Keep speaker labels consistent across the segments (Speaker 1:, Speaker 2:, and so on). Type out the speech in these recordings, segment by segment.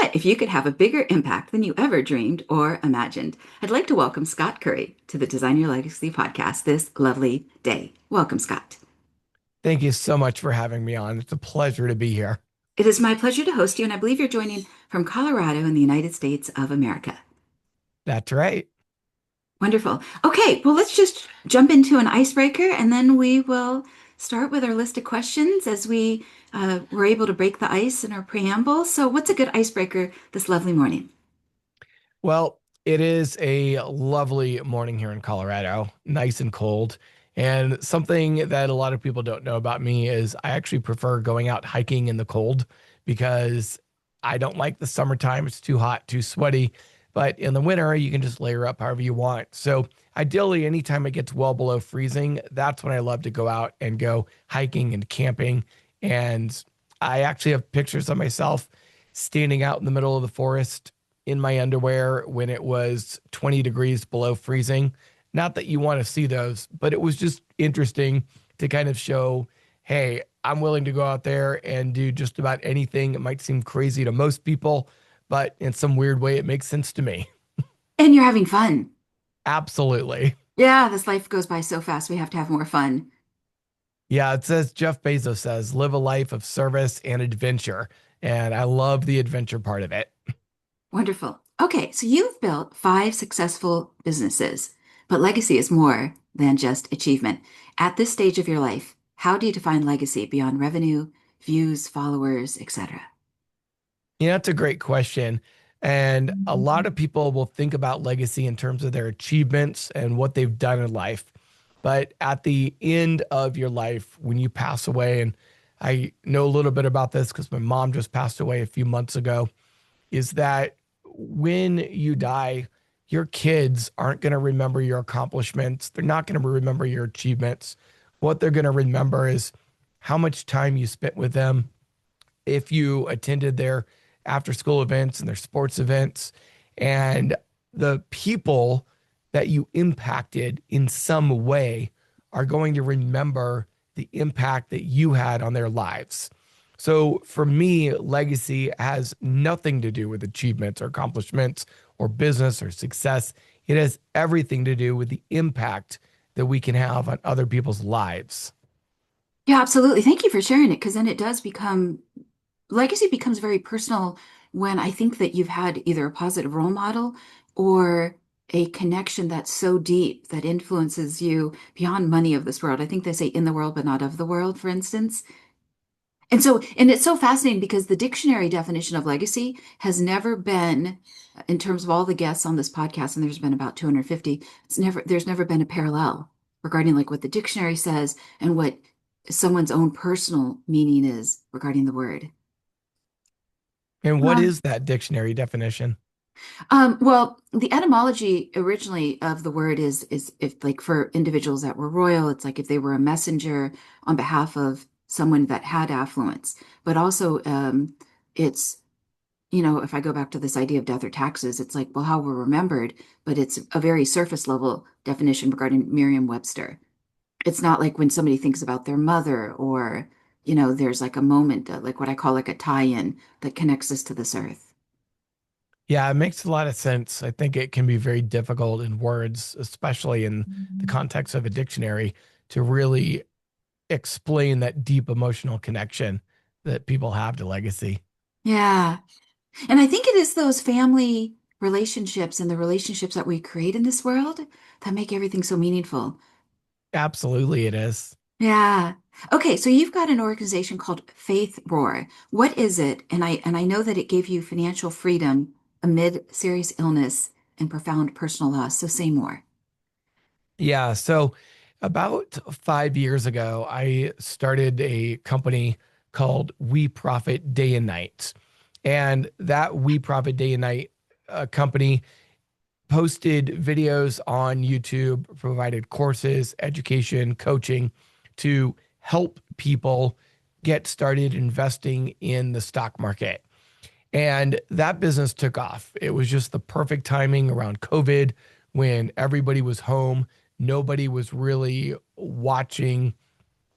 Speaker 1: What if you could have a bigger impact than you ever dreamed or imagined? I'd like to welcome Scott Curry to the Design Your Legacy podcast this lovely day. Welcome, Scott.
Speaker 2: Thank you so much for having me on. It's a pleasure to be here.
Speaker 1: It is my pleasure to host you, and I believe you're joining from Colorado in the United States of America.
Speaker 2: That's right.
Speaker 1: Wonderful. Okay, well, let's just jump into an icebreaker and then we will start with our list of questions as we were able to break the ice in our preamble. So, what's a good icebreaker this lovely morning?
Speaker 2: Well, it is a lovely morning here in Colorado, nice and cold. And something that a lot of people don't know about me is I actually prefer going out hiking in the cold because I don't like the summertime. It's too hot, too sweaty. But in the winter, you can just layer up however you want. So ideally, anytime it gets well below freezing, that's when I love to go out and go hiking and camping. And I actually have pictures of myself standing out in the middle of the forest in my underwear when it was 20 degrees below freezing. Not that you want to see those, but it was just interesting to kind of show, hey, I'm willing to go out there and do just about anything. It might seem crazy to most people, but in some weird way, it makes sense to me.
Speaker 1: And you're having fun.
Speaker 2: Absolutely.
Speaker 1: Yeah, this life goes by so fast. We have to have more fun.
Speaker 2: Yeah, it says Jeff Bezos says, live a life of service and adventure. And I love the adventure part of it.
Speaker 1: Wonderful. Okay, so you've built five successful businesses, but legacy is more than just achievement. At this stage of your life, how do you define legacy beyond revenue, views, followers, etc.?
Speaker 2: That's a great question. And a lot of people will think about legacy in terms of their achievements and what they've done in life. But at the end of your life, when you pass away, and I know a little bit about this because my mom just passed away a few months ago, is that when you die, your kids aren't going to remember your accomplishments. They're not going to remember your achievements. What they're going to remember is how much time you spent with them, if you attended their after school events and their sports events, and the people that you impacted in some way are going to remember the impact that you had on their lives. So for me, legacy has nothing to do with achievements or accomplishments or business or success. It has everything to do with the impact that we can have on other people's lives.
Speaker 1: Yeah, absolutely. Thank you for sharing it because then it does become legacy becomes very personal when I think that you've had either a positive role model or a connection that's so deep that influences you beyond money of this world. I think they say in the world, but not of the world, for instance. And it's so fascinating because the dictionary definition of legacy has never been, in terms of all the guests on this podcast, and there's been about 250, there's never been a parallel regarding like what the dictionary says and what someone's own personal meaning is regarding the word.
Speaker 2: And what
Speaker 1: Um,
Speaker 2: is that dictionary definition?
Speaker 1: well, the etymology originally of the word is if like for individuals that were royal, it's like if they were a messenger on behalf of someone that had affluence. But also, it's if I go back to this idea of death or taxes, it's like, well, how we're remembered, but it's a very surface level definition regarding Merriam-Webster. It's not like when somebody thinks about their mother or, there's like a moment, like what I call like a tie-in that connects us to this earth.
Speaker 2: Yeah, it makes a lot of sense. I think it can be very difficult in words, especially in the context of a dictionary, to really explain that deep emotional connection that people have to legacy.
Speaker 1: Yeah. And I think it is those family relationships and the relationships that we create in this world that make everything so meaningful.
Speaker 2: Absolutely, it is.
Speaker 1: Yeah. Okay, so you've got an organization called Faith Roar. What is it? And I know that it gave you financial freedom amid serious illness and profound personal loss. So say more.
Speaker 2: Yeah. So about 5 years ago, I started a company called We Profit Day and Night. And that We Profit Day and Night company posted videos on YouTube, provided courses, education, coaching to help people get started investing in the stock market. And that business took off. It was just the perfect timing around COVID when everybody was home. Nobody was really watching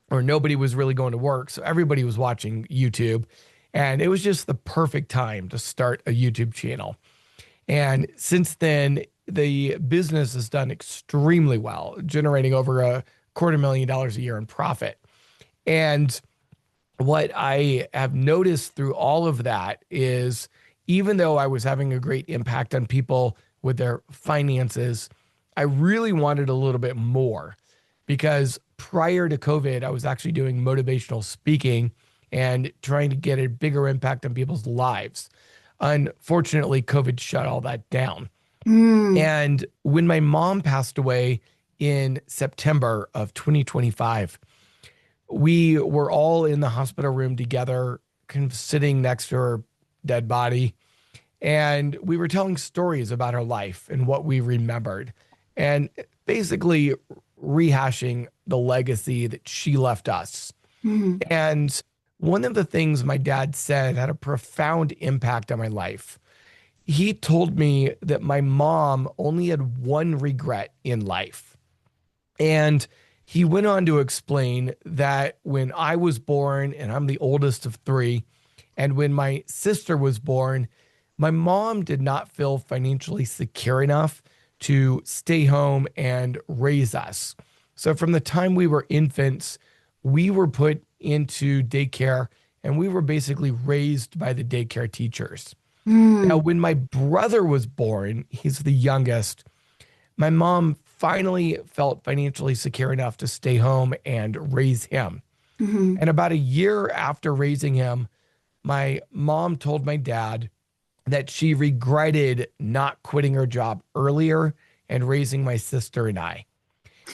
Speaker 2: or nobody was really going to work. So everybody was watching YouTube. And it was just the perfect time to start a YouTube channel. And since then, the business has done extremely well, generating over $250,000 a year in profit. And what I have noticed through all of that is even though I was having a great impact on people with their finances, I really wanted a little bit more because prior to COVID, I was actually doing motivational speaking and trying to get a bigger impact on people's lives. Unfortunately, COVID shut all that down.
Speaker 1: Mm,
Speaker 2: And when my mom passed away in September of 2025, we were all in the hospital room together, kind of sitting next to her dead body. And we were telling stories about her life and what we remembered, and basically rehashing the legacy that she left us.
Speaker 1: mm,
Speaker 2: And one of the things my dad said had a profound impact on my life. He told me that my mom only had one regret in life. And he went on to explain that when I was born, and I'm the oldest of three, and when my sister was born, my mom did not feel financially secure enough to stay home and raise us. So from the time we were infants, we were put into daycare and we were basically raised by the daycare teachers. Now,
Speaker 1: mm,
Speaker 2: when my brother was born, he's the youngest, my mom finally felt financially secure enough to stay home and raise him.
Speaker 1: mm,
Speaker 2: And about a year after raising him, my mom told my dad that she regretted not quitting her job earlier and raising my sister and I.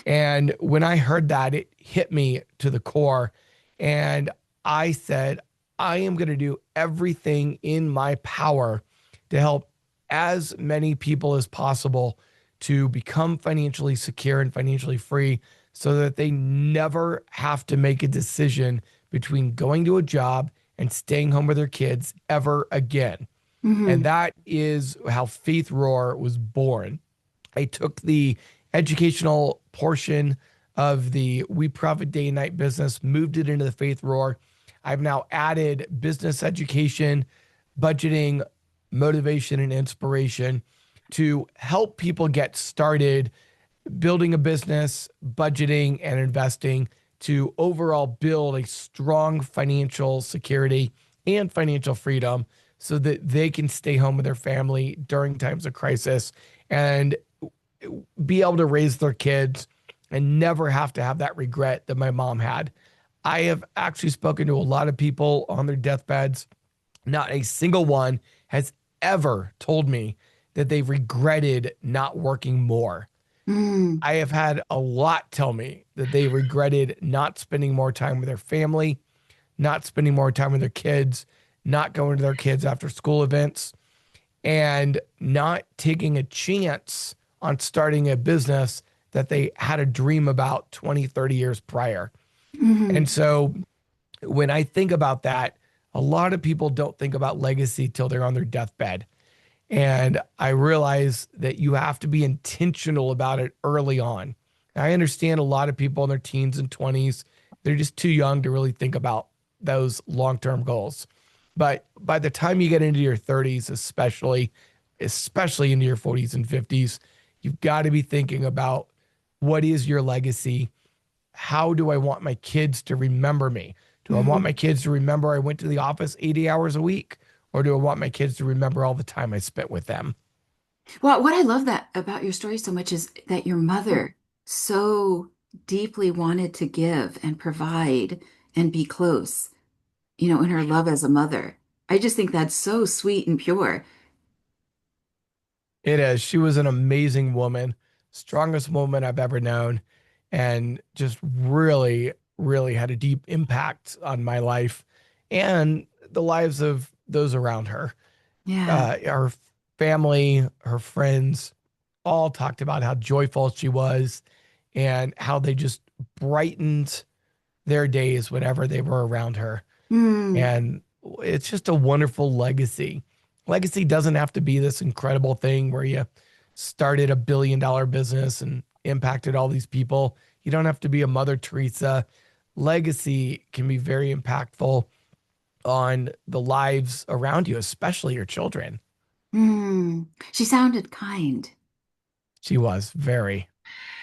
Speaker 2: And when I heard that, it hit me to the core. And I said, I am going to do everything in my power to help as many people as possible to become financially secure and financially free so that they never have to make a decision between going to a job and staying home with their kids ever again. And
Speaker 1: mm,
Speaker 2: that is how Faith Roar was born. I took the educational portion of the We Profit Day and Night business, moved it into the Faith Roar. I've now added business education, budgeting, motivation, and inspiration to help people get started building a business, budgeting, and investing to overall build a strong financial security and financial freedom so that they can stay home with their family during times of crisis and be able to raise their kids and never have to have that regret that my mom had. I have actually spoken to a lot of people on their deathbeds. Not a single one has ever told me that they regretted not working more.
Speaker 1: mm,
Speaker 2: I have had a lot tell me that they regretted not spending more time with their family, not spending more time with their kids, not going to their kids' after school events, and not taking a chance on starting a business that they had a dream about 20, 30 years prior. And
Speaker 1: mm,
Speaker 2: so when I think about that, a lot of people don't think about legacy till they're on their deathbed. And I realize that you have to be intentional about it early on. I understand a lot of people in their teens and 20s, they're just too young to really think about those long term goals. But by the time you get into your 30s, especially into your 40s and 50s, you've got to be thinking about what is your legacy? How do I want my kids to remember me? Do I want
Speaker 1: mm.
Speaker 2: my kids to remember I went to the office 80 hours a week? Or do I want my kids to remember all the time I spent with them?
Speaker 1: Well, what I love that about your story so much is that your mother so deeply wanted to give and provide and be close, in her love as a mother. I just think that's so sweet and pure.
Speaker 2: It is. She was an amazing woman, strongest woman I've ever known, and just really, really had a deep impact on my life and the lives of those around her.
Speaker 1: Yeah.
Speaker 2: Her family, her friends, all talked about how joyful she was and how they just brightened their days whenever they were around her.
Speaker 1: Mm,
Speaker 2: And it's just a wonderful legacy. Legacy doesn't have to be this incredible thing where you started $1 billion business and impacted all these people. You don't have to be a Mother Teresa. Legacy can be very impactful on the lives around you, especially your children.
Speaker 1: Hmm. She sounded kind.
Speaker 2: She was very.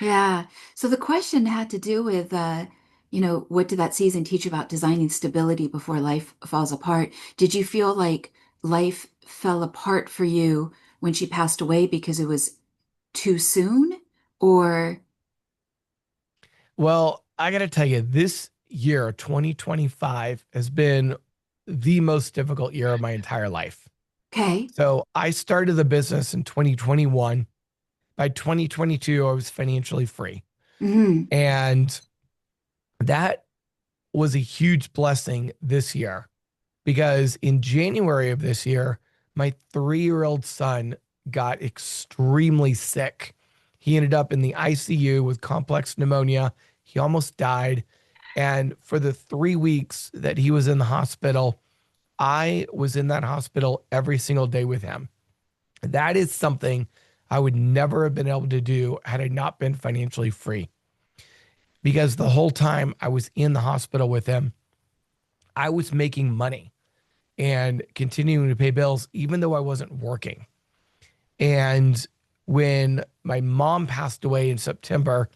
Speaker 1: Yeah. So the question had to do with, what did that season teach about designing stability before life falls apart? Did you feel like life fell apart for you when she passed away because it was too soon? Or,
Speaker 2: Well, I got to tell you, this year, 2025, has been the most difficult year of my entire life.
Speaker 1: okay.
Speaker 2: So I started the business in 2021. By 2022, I was financially free.
Speaker 1: Hmm.
Speaker 2: And that was a huge blessing this year because in January of this year, my 3-year-old son got extremely sick. He ended up in the ICU with complex pneumonia. He almost died. And for the 3 weeks that he was in the hospital, I was in that hospital every single day with him. That is something I would never have been able to do had I not been financially free. Because the whole time I was in the hospital with him, I was making money and continuing to pay bills, even though I wasn't working. And when my mom passed away in September,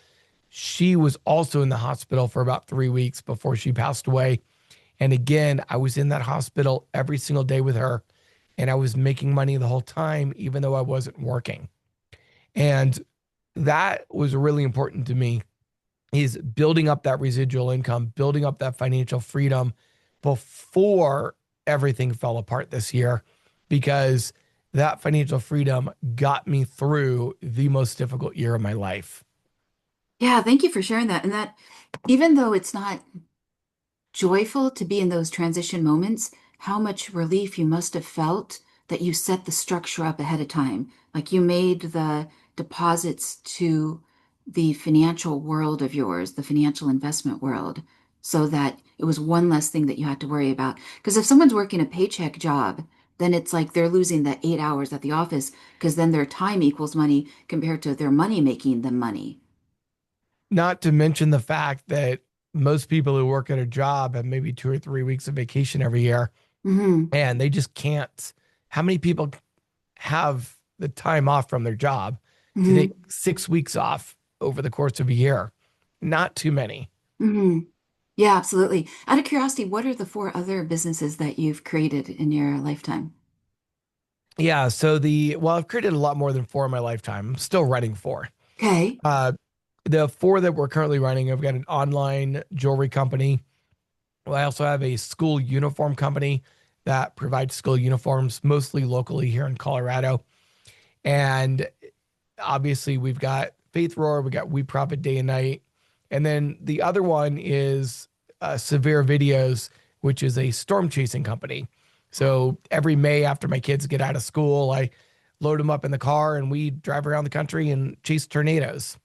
Speaker 2: she was also in the hospital for about 3 weeks before she passed away. And again, I was in that hospital every single day with her, and I was making money the whole time, even though I wasn't working. And that was really important to me is building up that residual income, building up that financial freedom before everything fell apart this year, because that financial freedom got me through the most difficult year of my life.
Speaker 1: Yeah, thank you for sharing that. And that, even though it's not joyful to be in those transition moments, how much relief you must have felt that you set the structure up ahead of time. Like you made the deposits to the financial world of yours, the financial investment world, so that it was one less thing that you had to worry about. Because if someone's working a paycheck job, then it's like they're losing the 8 hours at the office because then their time equals money compared to their money making them money.
Speaker 2: Not to mention the fact that most people who work at a job have maybe 2 or 3 weeks of vacation every year,
Speaker 1: Hmm.
Speaker 2: and they just can't. How many people have the time off from their job to take
Speaker 1: Hmm.
Speaker 2: 6 weeks off over the course of a year? Not too many.
Speaker 1: Hmm. Yeah, absolutely. Out of curiosity, what are the four other businesses that you've created in your lifetime?
Speaker 2: Yeah. Well, I've created a lot more than four in my lifetime. I'm still running four.
Speaker 1: Okay.
Speaker 2: Uh, the four that we're currently running, I've got an online jewelry company. Well, I also have a school uniform company that provides school uniforms mostly locally here in Colorado. And obviously, we've got Faith Roar, we got We Profit Day and Night. And then the other one is Severe Videos, which is a storm chasing company. So every May after my kids get out of school, I load them up in the car and we drive around the country and chase tornadoes.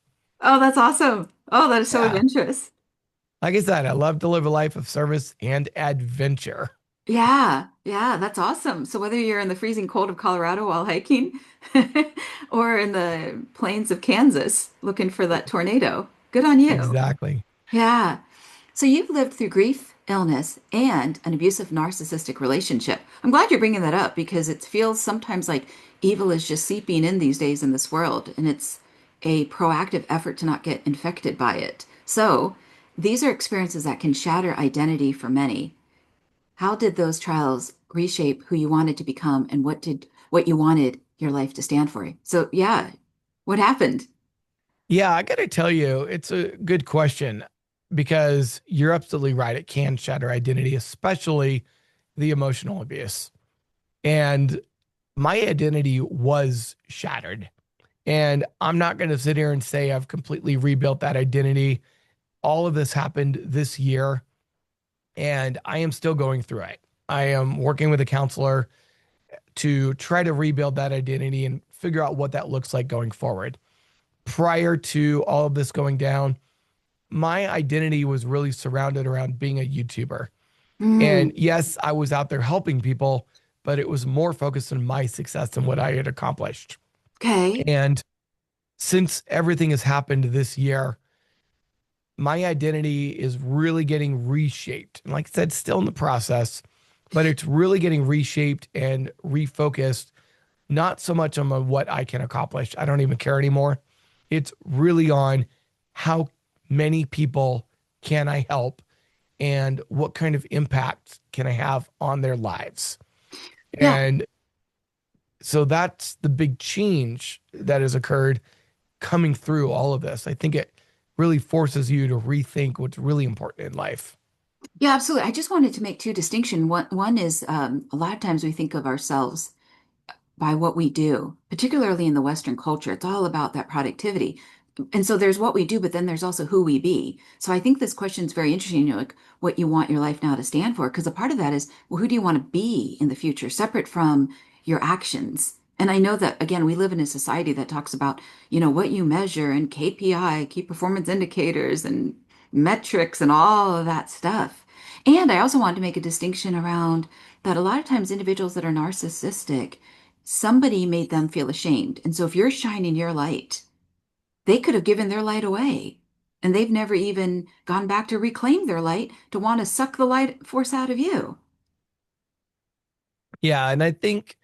Speaker 1: Oh, that's awesome. Oh, that is so
Speaker 2: Yeah.
Speaker 1: adventurous.
Speaker 2: Like I said, I love to live a life of service and adventure.
Speaker 1: Yeah, yeah, that's awesome. So whether you're in the freezing cold of Colorado while hiking or in the plains of Kansas looking for that tornado, good on you.
Speaker 2: Exactly.
Speaker 1: Yeah. So you've lived through grief, illness, and an abusive narcissistic relationship. I'm glad you're bringing that up because it feels sometimes like evil is just seeping in these days in this world, and it's a proactive effort to not get infected by it. So these are experiences that can shatter identity for many. How did those trials reshape who you wanted to become and what you wanted your life to stand for? So yeah, what happened?
Speaker 2: Yeah, I got to tell you, it's a good question because you're absolutely right. It can shatter identity, especially the emotional abuse. And my identity was shattered. And I'm not going to sit here and say I've completely rebuilt that identity. All of this happened this year, and I am still going through it. I am working with a counselor to try to rebuild that identity and figure out what that looks like going forward. Prior to all of this going down, my identity was really surrounded around being a YouTuber. And
Speaker 1: Mm,
Speaker 2: yes, I was out there helping people, but it was more focused on my success and what I had accomplished.
Speaker 1: okay.
Speaker 2: And since everything has happened this year, my identity is really getting reshaped. And like I said, still in the process, but it's really getting reshaped and refocused, not so much on what I can accomplish. I don't even care anymore. It's really on how many people can I help and what kind of impact can I have on their lives.
Speaker 1: Yeah.
Speaker 2: And so that's the big change that has occurred coming through all of this. I think it really forces you to rethink what's really important in life.
Speaker 1: Yeah, absolutely. I just wanted to make two distinctions. One is a lot of times we think of ourselves by what we do, particularly in the Western culture. It's all about that productivity. And so there's what we do, but then there's also who we be. So I think this question is very interesting, like what you want your life now to stand for, because a part of that is, well, who do you want to be in the future, separate from your actions? And I know that, again, we live in a society that talks about, what you measure and KPI, key performance indicators and metrics and all of that stuff. And I also wanted to make a distinction around that a lot of times individuals that are narcissistic, somebody made them feel ashamed. And so if you're shining your light, they could have given their light away. And they've never even gone back to reclaim their light to want to suck the light force out of you.
Speaker 2: Yeah. And I think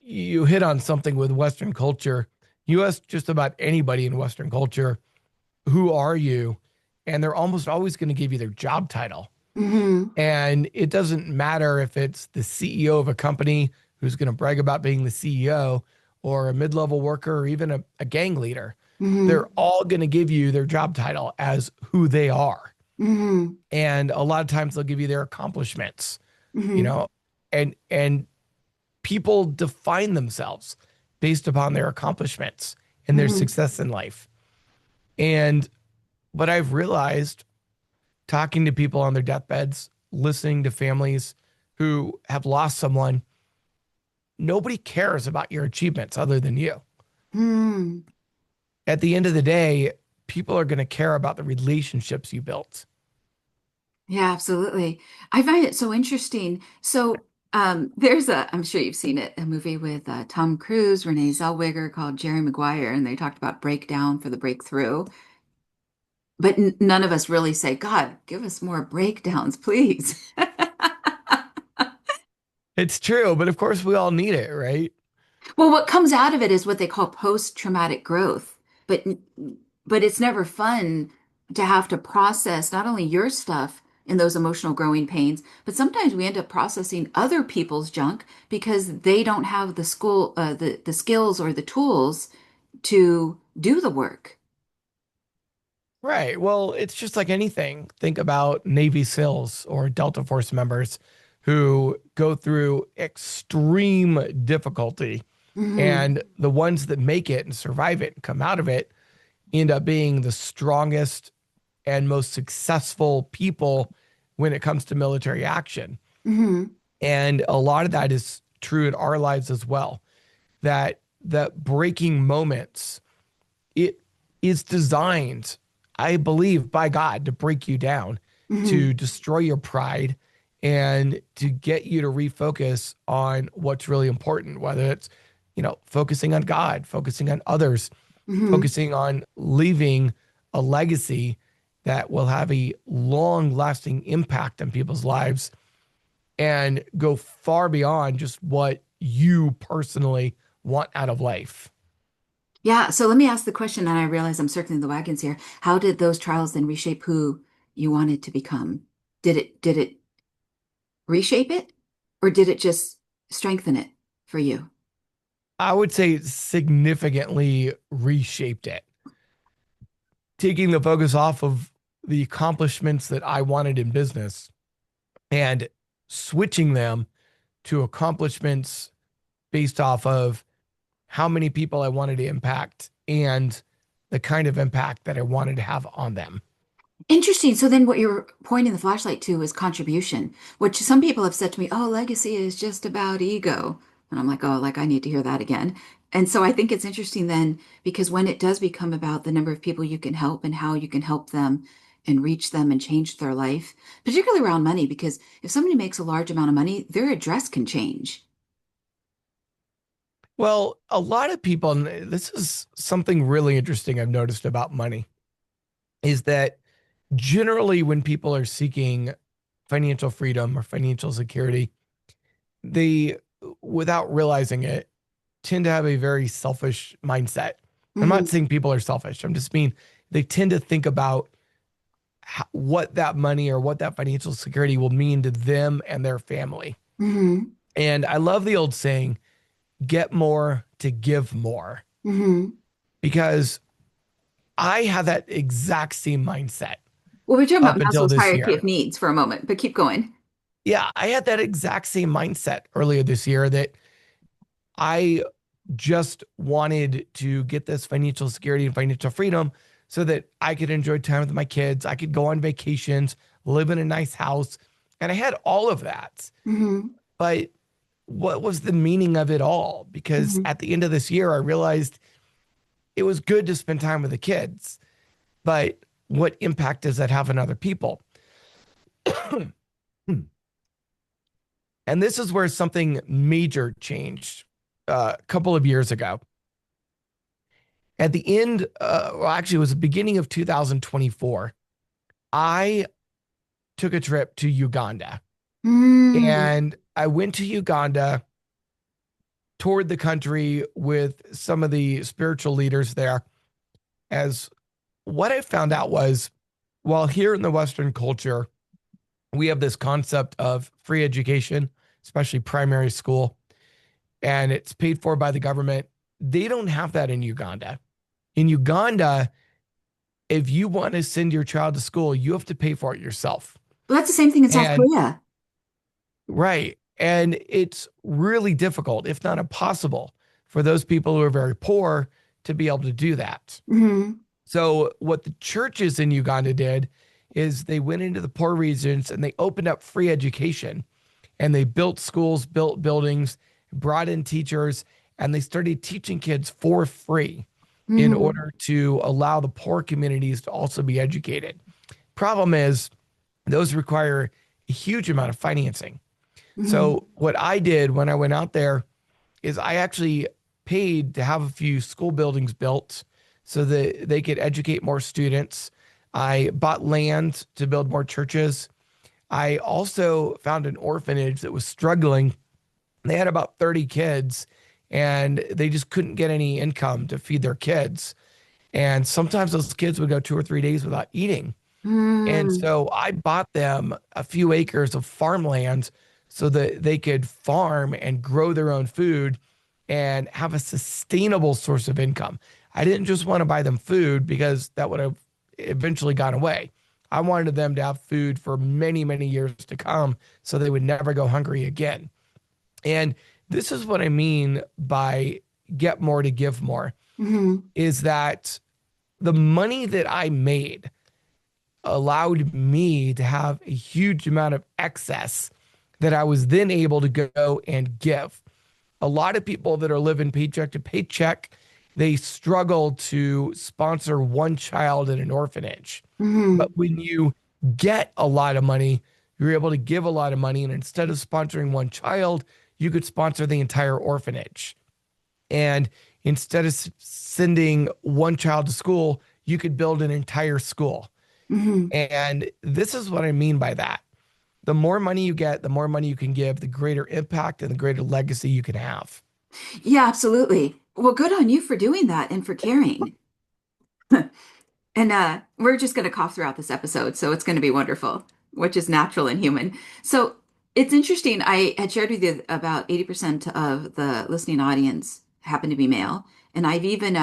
Speaker 2: you hit on something with Western culture. You ask just about anybody in Western culture, who are you? And they're almost always going to give you their job title.
Speaker 1: Hmm.
Speaker 2: And it doesn't matter if it's the CEO of a company who's going to brag about being the CEO or a mid level worker or even a gang leader.
Speaker 1: Hmm.
Speaker 2: They're all going to give you their job title as who they are.
Speaker 1: Hmm.
Speaker 2: And a lot of times they'll give you their accomplishments, you
Speaker 1: Hmm.
Speaker 2: know, and people define themselves based upon their accomplishments and their
Speaker 1: Hmm.
Speaker 2: success in life. And what I've realized talking to people on their deathbeds, listening to families who have lost someone, nobody cares about your achievements other than you.
Speaker 1: Hmm.
Speaker 2: At the end of the day, people are going to care about the relationships you built.
Speaker 1: Yeah, absolutely. I find it so interesting. So, I'm sure you've seen it, a movie with Tom Cruise, Renee Zellweger called Jerry Maguire, and they talked about breakdown for the breakthrough. But n none of us really say, God, give us more breakdowns, please.
Speaker 2: It's true, but of course we all need it, right?
Speaker 1: Well, what comes out of it is what they call post-traumatic growth. But but it's never fun to have to process not only your stuff in those emotional growing pains, but sometimes we end up processing other people's junk because they don't have the skills or the tools to do the work.
Speaker 2: Right. Well, it's just like anything. Think about Navy SEALs or Delta Force members who go through extreme difficulty.
Speaker 1: Hmm.
Speaker 2: And the ones that make it and survive it and come out of it end up being the strongest and most successful people when it comes to military action.
Speaker 1: Hmm.
Speaker 2: And a lot of that is true in our lives as well. That breaking moments, it is designed, I believe, by God to break you down,
Speaker 1: Hmm.
Speaker 2: to destroy your pride, and to get you to refocus on what's really important, whether it's, focusing on God, focusing on others,
Speaker 1: Hmm.
Speaker 2: focusing on leaving a legacy that will have a long lasting impact on people's lives and go far beyond just what you personally want out of life.
Speaker 1: Yeah, so let me ask the question, and I realize I'm circling the wagons here. How did those trials then reshape who you wanted to become? Did it reshape it, or did it just strengthen it for you?
Speaker 2: I would say significantly reshaped it, taking the focus off of the accomplishments that I wanted in business and switching them to accomplishments based off of how many people I wanted to impact and the kind of impact that I wanted to have on them.
Speaker 1: Interesting. So then what you're pointing the flashlight to is contribution, which some people have said to me, oh, legacy is just about ego. And I'm like, oh, like I need to hear that again. And so I think it's interesting then because when it does become about the number of people you can help and how you can help them and reach them and change their life, particularly around money, because if somebody makes a large amount of money, their address can change.
Speaker 2: Well, a lot of people, and this is something really interesting I've noticed about money, is that generally when people are seeking financial freedom or financial security, they, without realizing it, tend to have a very selfish mindset. I'm not
Speaker 1: Hmm.
Speaker 2: saying people are selfish. I'm just mean they tend to think about what that money or what that financial security will mean to them and their family.
Speaker 1: Hmm.
Speaker 2: And I love the old saying, get more to give more,
Speaker 1: Hmm.
Speaker 2: because I had that exact same mindset
Speaker 1: Well, we're talking about
Speaker 2: up until
Speaker 1: Maslow's
Speaker 2: this
Speaker 1: hierarchy of
Speaker 2: year.
Speaker 1: needs for a moment, but keep going.
Speaker 2: Yeah, I had that exact same mindset earlier this year that I just wanted to get this financial security and financial freedom so that I could enjoy time with my kids. I could go on vacations, live in a nice house. And I had all of that.
Speaker 1: Hmm.
Speaker 2: But what was the meaning of it all? Because
Speaker 1: Hmm.
Speaker 2: at the end of this year, I realized it was good to spend time with the kids, but what impact does that have on other people? And this is where something major changed a couple of years ago. At the end, well, actually, it was the beginning of 2024. I took a trip to Uganda,
Speaker 1: Mm.
Speaker 2: and I went to Uganda, toured the country with some of the spiritual leaders there. As what I found out was, while here in the Western culture, we have this concept of free education, especially primary school, and it's paid for by the government. They don't have that in Uganda. In Uganda, if you want to send your child to school, you have to pay for it yourself.
Speaker 1: Well, that's the same thing in South
Speaker 2: And
Speaker 1: Korea.
Speaker 2: right. And it's really difficult, if not impossible, for those people who are very poor to be able to do that.
Speaker 1: Hmm.
Speaker 2: So, what the churches in Uganda did is they went into the poor regions and they opened up free education, and they built schools, built buildings, brought in teachers, and they started teaching kids for free in
Speaker 1: Hmm.
Speaker 2: order to allow the poor communities to also be educated. Problem is, those require a huge amount of financing.
Speaker 1: Hmm.
Speaker 2: So, what I did when I went out there is I actually paid to have a few school buildings built so that they could educate more students. I bought land to build more churches. I also found an orphanage that was struggling. They had about 30 kids and they just couldn't get any income to feed their kids. And sometimes those kids would go 2 or 3 days without eating. And
Speaker 1: Hmm.
Speaker 2: so I bought them a few acres of farmland so that they could farm and grow their own food and have a sustainable source of income. I didn't just want to buy them food because that would have eventually gone away. I wanted them to have food for many, many years to come so they would never go hungry again. And this is what I mean by get more to give more,
Speaker 1: Hmm.
Speaker 2: is that the money that I made allowed me to have a huge amount of excess that I was then able to go and give. A lot of people that are living paycheck to paycheck, they struggle to sponsor one child in an orphanage. But
Speaker 1: Hmm.
Speaker 2: when you get a lot of money, you're able to give a lot of money. And instead of sponsoring one child, you could sponsor the entire orphanage. And instead of sending one child to school, you could build an entire school.
Speaker 1: Hmm.
Speaker 2: And this is what I mean by that. The more money you get, the more money you can give, the greater impact and the greater legacy you can have.
Speaker 1: Yeah, absolutely. Well, good on you for doing that and for caring. And we're just going to cough throughout this episode, so it's going to be wonderful, which is natural and human. So it's interesting. I had shared with you about 80% of the listening audience happen to be male. And I've even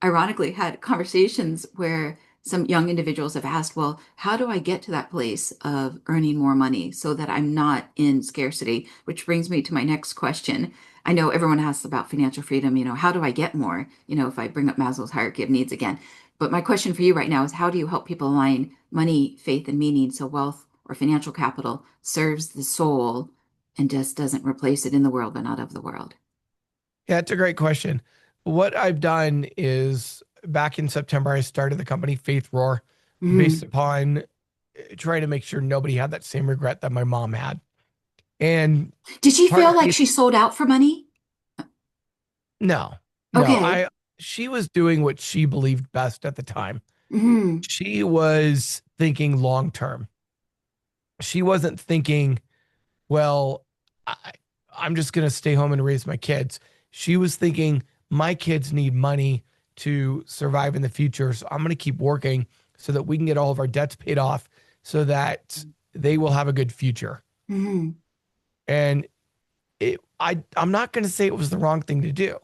Speaker 1: ironically had conversations where some young individuals have asked, well, how do I get to that place of earning more money so that I'm not in scarcity? Which brings me to my next question. I know everyone asks about financial freedom, how do I get more? If I bring up Maslow's hierarchy of needs again. But my question for you right now is how do you help people align money, faith, and meaning so wealth or financial capital serves the soul and just doesn't replace it in the world but not of the world?
Speaker 2: Yeah, it's a great question. What I've done is back in September, I started the company Faith Roar based
Speaker 1: Hmm.
Speaker 2: upon trying to make sure nobody had that same regret that my mom had. And
Speaker 1: Did she
Speaker 2: part
Speaker 1: feel
Speaker 2: of
Speaker 1: like
Speaker 2: me,
Speaker 1: she sold out for money?
Speaker 2: no, no,
Speaker 1: Okay.
Speaker 2: she was doing what she believed best at the time.
Speaker 1: Hmm.
Speaker 2: She was thinking long term. She wasn't thinking, well, I'm just going to stay home and raise my kids. She was thinking, my kids need money to survive in the future. So I'm going to keep working so that we can get all of our debts paid off so that they will have a good future.
Speaker 1: Hmm.
Speaker 2: And I'm not going to say it was the wrong thing to do.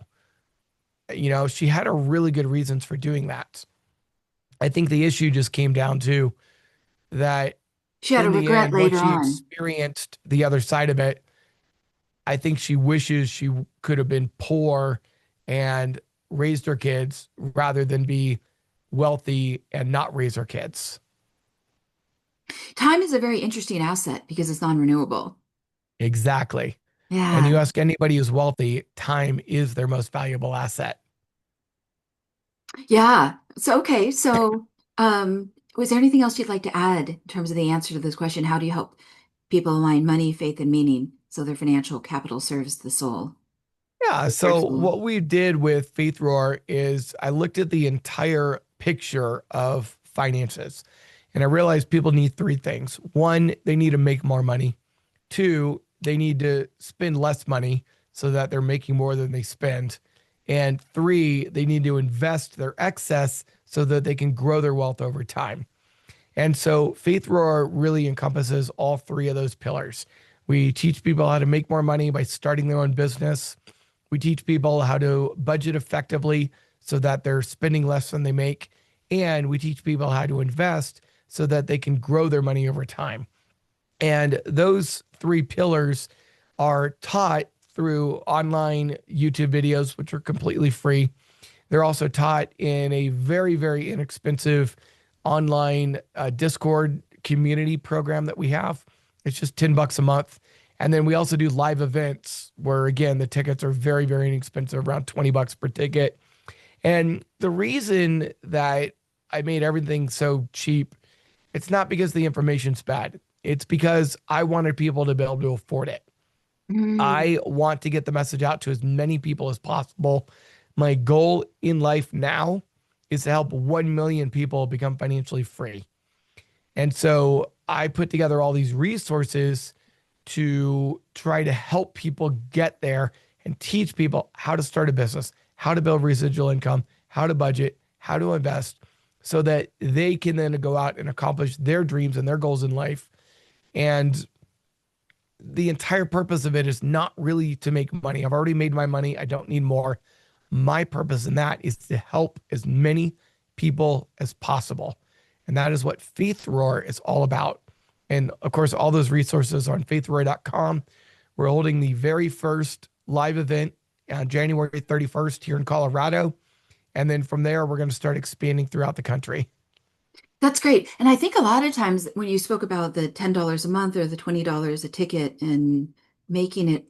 Speaker 2: She had her really good reasons for doing that. I think the issue just came down to that
Speaker 1: She had a
Speaker 2: in the
Speaker 1: regret
Speaker 2: end, once
Speaker 1: later
Speaker 2: she
Speaker 1: on.
Speaker 2: experienced the other side of it, I think she wishes she could have been poor and raised her kids rather than be wealthy and not raise her kids.
Speaker 1: Time is a very interesting asset because it's non-renewable.
Speaker 2: Exactly. And
Speaker 1: Yeah.
Speaker 2: you ask anybody who's wealthy, time is their most valuable asset.
Speaker 1: Yeah. So, okay. So, was there anything else you'd like to add in terms of the answer to this question? How do you help people align money, faith, and meaning so their financial capital serves the soul,
Speaker 2: Yeah.
Speaker 1: their
Speaker 2: So
Speaker 1: soul?
Speaker 2: what we did with Faith Roar is I looked at the entire picture of finances and I realized people need three things. One, they need to make more money. Two, they need to spend less money so that they're making more than they spend. And three, they need to invest their excess so that they can grow their wealth over time. And so Faith Roar really encompasses all three of those pillars. We teach people how to make more money by starting their own business. We teach people how to budget effectively so that they're spending less than they make. And we teach people how to invest so that they can grow their money over time. And those three pillars are taught through online YouTube videos, which are completely free. They're also taught in a very, very inexpensive online Discord community program that we have. It's just $10 a month. And then we also do live events where, again, the tickets are very, very inexpensive, around $20 per ticket. And the reason that I made everything so cheap, it's not because the information's bad. It's because I wanted people to be able to afford it.
Speaker 1: Mm,
Speaker 2: I want to get the message out to as many people as possible. My goal in life now is to help 1 million people become financially free. And so I put together all these resources to try to help people get there and teach people how to start a business, how to build residual income, how to budget, how to invest, so that they can then go out and accomplish their dreams and their goals in life. And the entire purpose of it is not really to make money. I've already made my money. I don't need more. My purpose in that is to help as many people as possible. And that is what Faith Roar is all about. And of course, all those resources are on faithroar.com. We're holding the very first live event on January 31st here in Colorado. And then from there, we're going to start expanding throughout the country.
Speaker 1: that's great. And I think a lot of times when you spoke about the $10 a month or the $20 a ticket and making it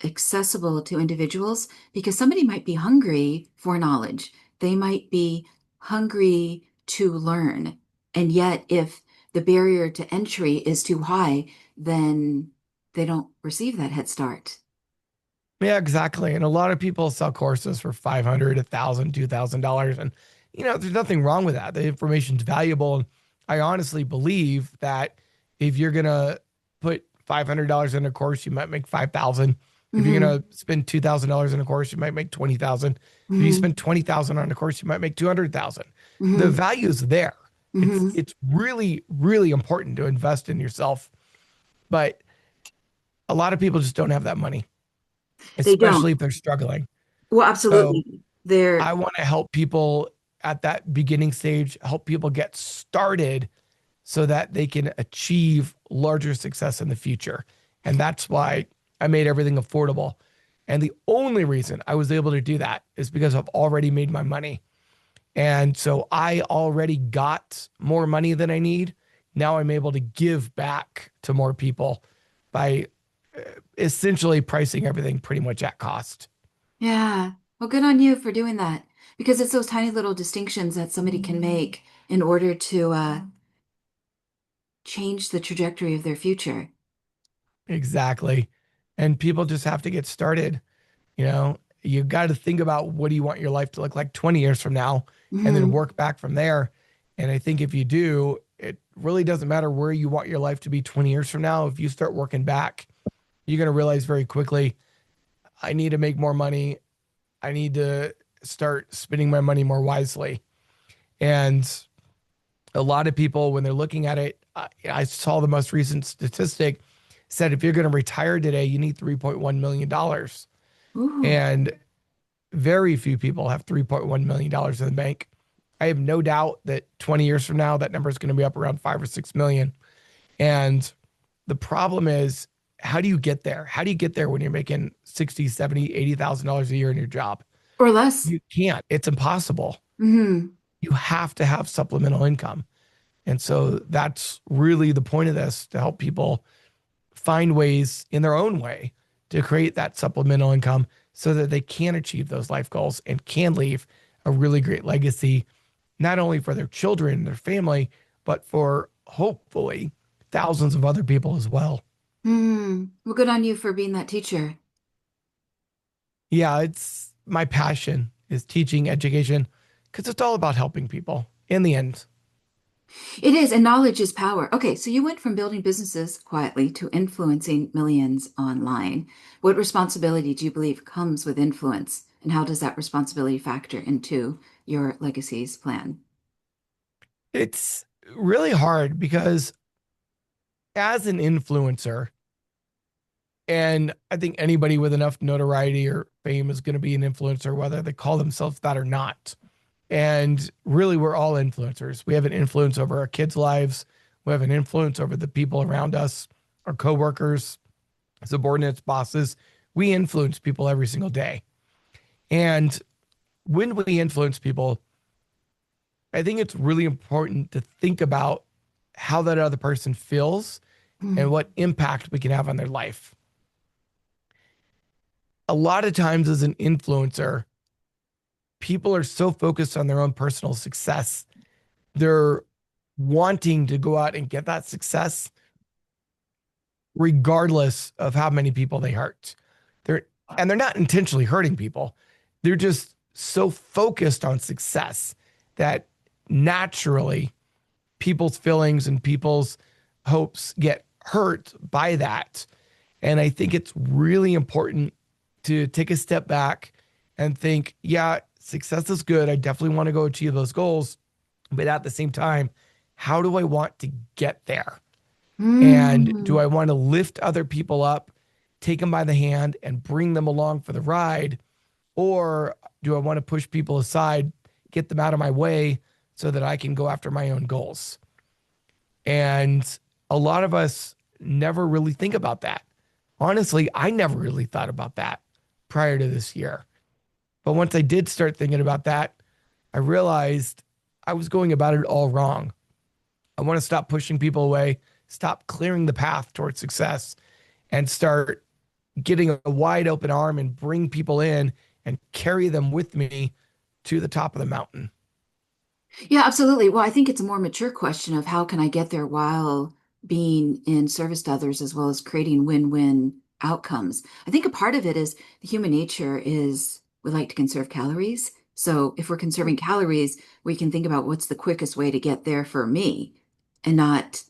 Speaker 1: accessible to individuals, because somebody might be hungry for knowledge, they might be hungry to learn. And yet, if the barrier to entry is too high, then they don't receive that head start.
Speaker 2: Yeah, exactly. And a lot of people sell courses for 500, 1,000, $2,000. And, there's nothing wrong with that. The information's valuable. And I honestly believe that if you're going to put $500 in a course, you might make 5,000. If you're
Speaker 1: Hmm.
Speaker 2: going to spend $2,000 in a course, you might make 20,000. If you
Speaker 1: Hmm.
Speaker 2: spend 20,000 on a course, you might make 200,000. The
Speaker 1: Hmm.
Speaker 2: value is there. It's
Speaker 1: Hmm.
Speaker 2: it's really, really important to invest in yourself. But a lot of people just don't have that money,
Speaker 1: They don't.
Speaker 2: especially if they're struggling.
Speaker 1: Well,
Speaker 2: So
Speaker 1: absolutely. They're
Speaker 2: I want to help people at that beginning stage, help people get started so that they can achieve larger success in the future. And that's why I made everything affordable. And the only reason I was able to do that is because I've already made my money. And so I already got more money than I need. Now I'm able to give back to more people by essentially pricing everything pretty much at cost.
Speaker 1: Yeah. Well, good on you for doing that because it's those tiny little distinctions that somebody can make in order to change the trajectory of their future.
Speaker 2: Exactly. And people just have to get started. You got to think about what do you want your life to look like 20 years from now and then
Speaker 1: Hmm.
Speaker 2: work back from there. And I think if you do, it really doesn't matter where you want your life to be 20 years from now. If you start working back, you're going to realize very quickly, I need to make more money. I need to start spending my money more wisely. And a lot of people, when they're looking at it, I saw the most recent statistic said if you're going to retire today, you need $3.1 million.
Speaker 1: Ooh.
Speaker 2: And very few people have $3.1 million in the bank. I have no doubt that 20 years from now, that number is going to be up around 5 or 6 million. And the problem is, how do you get there? How do you get there when you're making 60, 70, $80,000 a year in your job?
Speaker 1: Or less.
Speaker 2: You can't. It's impossible.
Speaker 1: Hmm.
Speaker 2: You have to have supplemental income. And so that's really the point of this, to help people find ways in their own way to create that supplemental income so that they can achieve those life goals and can leave a really great legacy, not only for their children, their family, but for hopefully thousands of other people as well.
Speaker 1: Hmm. Well, good on you for being that teacher.
Speaker 2: Yeah, it's my passion is teaching education because it's all about helping people in the end.
Speaker 1: It is, and knowledge is power. Okay, so you went from building businesses quietly to influencing millions online. What responsibility do you believe comes with influence, and how does that responsibility factor into your legacies plan?
Speaker 2: It's really hard because as an influencer, and I think anybody with enough notoriety or fame is going to be an influencer, whether they call themselves that or not. And really, we're all influencers. We have an influence over our kids' lives. We have an influence over the people around us, our coworkers, subordinates, bosses. We influence people every single day. And when we influence people, I think it's really important to think about how that other person feels and
Speaker 1: Hmm.
Speaker 2: what impact we can have on their life. A lot of times, as an influencer, people are so focused on their own personal success. They're wanting to go out and get that success regardless of how many people they hurt. They're they're not intentionally hurting people. They're just so focused on success that naturally people's feelings and people's hopes get hurt by that. And I think it's really important to take a step back and think, yeah, success is good. I definitely want to go achieve those goals. But at the same time, how do I want to get there? And do
Speaker 1: Hmm.
Speaker 2: I want to lift other people up, take them by the hand, and bring them along for the ride? Or do I want to push people aside, get them out of my way so that I can go after my own goals? And a lot of us never really think about that. Honestly, I never really thought about that prior to this year. But once I did start thinking about that, I realized I was going about it all wrong. I want to stop pushing people away, stop clearing the path towards success, and start getting a wide open arm and bring people in and carry them with me to the top of the mountain.
Speaker 1: Yeah, absolutely. Well, I think it's a more mature question of how can I get there while being in service to others as well as creating win-win outcomes. I think a part of it is the human nature is we like to conserve calories. So if we're conserving calories, we can think about what's the quickest way to get there for me and not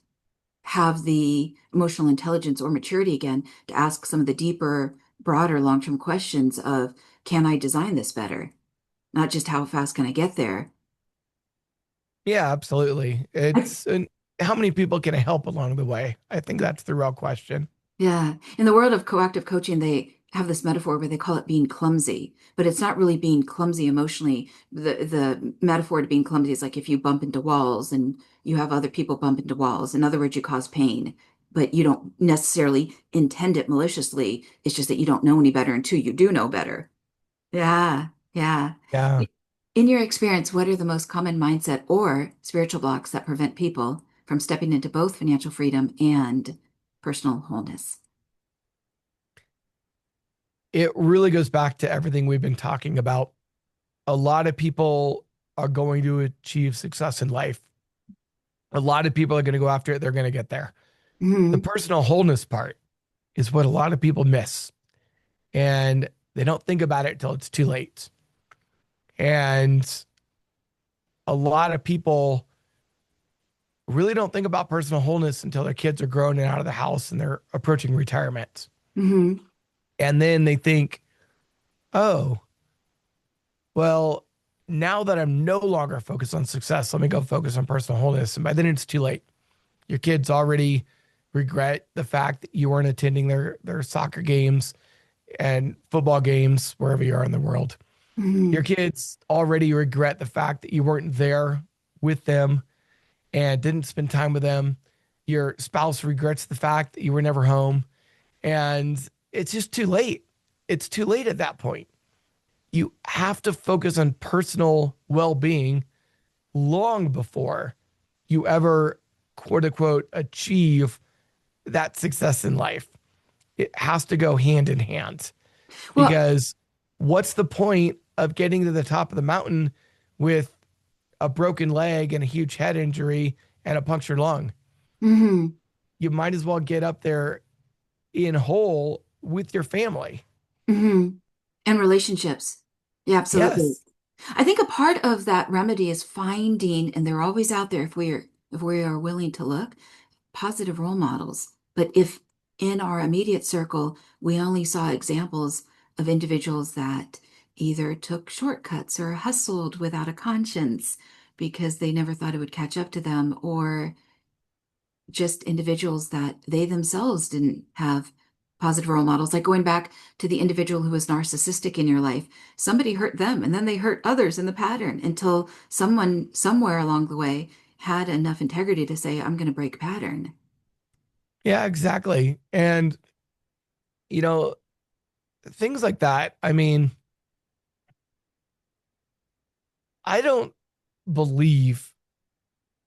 Speaker 1: have the emotional intelligence or maturity again to ask some of the deeper, broader long-term questions of can I design this better? Not just how fast can I get there?
Speaker 2: Yeah, absolutely. It's and how many people can I help along the way? I think that's the real question.
Speaker 1: Yeah. In the world of coactive coaching, they have this metaphor where they call it being clumsy, but it's not really being clumsy emotionally. The metaphor to being clumsy is like if you bump into walls and you have other people bump into walls. In other words, you cause pain, but you don't necessarily intend it maliciously. It's just that you don't know any better until you do know better. Yeah. Yeah.
Speaker 2: Yeah.
Speaker 1: In your experience, what are the most common mindset or spiritual blocks that prevent people from stepping into both financial freedom and personal wholeness?
Speaker 2: It really goes back to everything we've been talking about. A lot of people are going to achieve success in life. A lot of people are going to go after it. They're going to get there. The
Speaker 1: Mhm.
Speaker 2: personal wholeness part is what a lot of people miss. And they don't think about it until it's too late. And a lot of people really don't think about personal wholeness until their kids are grown and out of the house and they're approaching retirement.
Speaker 1: Hmm.
Speaker 2: And then they think, oh, well, now that I'm no longer focused on success, let me go focus on personal wholeness. And by then it's too late. Your kids already regret the fact that you weren't attending their soccer games and football games wherever you are in the world. Your
Speaker 1: Hmm.
Speaker 2: kids already regret the fact that you weren't there with them and didn't spend time with them. Your spouse regrets the fact that you were never home. And it's just too late. It's too late at that point. You have to focus on personal well being long before you ever, quote unquote, achieve that success in life. It has to go hand in hand
Speaker 1: Well,
Speaker 2: because what's the point of getting to the top of the mountain with a broken leg and a huge head injury and a punctured lung?
Speaker 1: hmm,
Speaker 2: You might as well get up there in whole with your family.
Speaker 1: hmm. And relationships. Yeah, absolutely.
Speaker 2: Yes.
Speaker 1: I think a part of that remedy is finding, and they're always out there if we are willing to look, positive role models. But if in our immediate circle we only saw examples of individuals that either took shortcuts or hustled without a conscience because they never thought it would catch up to them, or just individuals that they themselves didn't have positive role models, like going back to the individual who was narcissistic in your life. Somebody hurt them and then they hurt others in the pattern until someone somewhere along the way had enough integrity to say, I'm going to break pattern.
Speaker 2: Yeah, exactly. And, you know, things like that. I mean, I don't believe,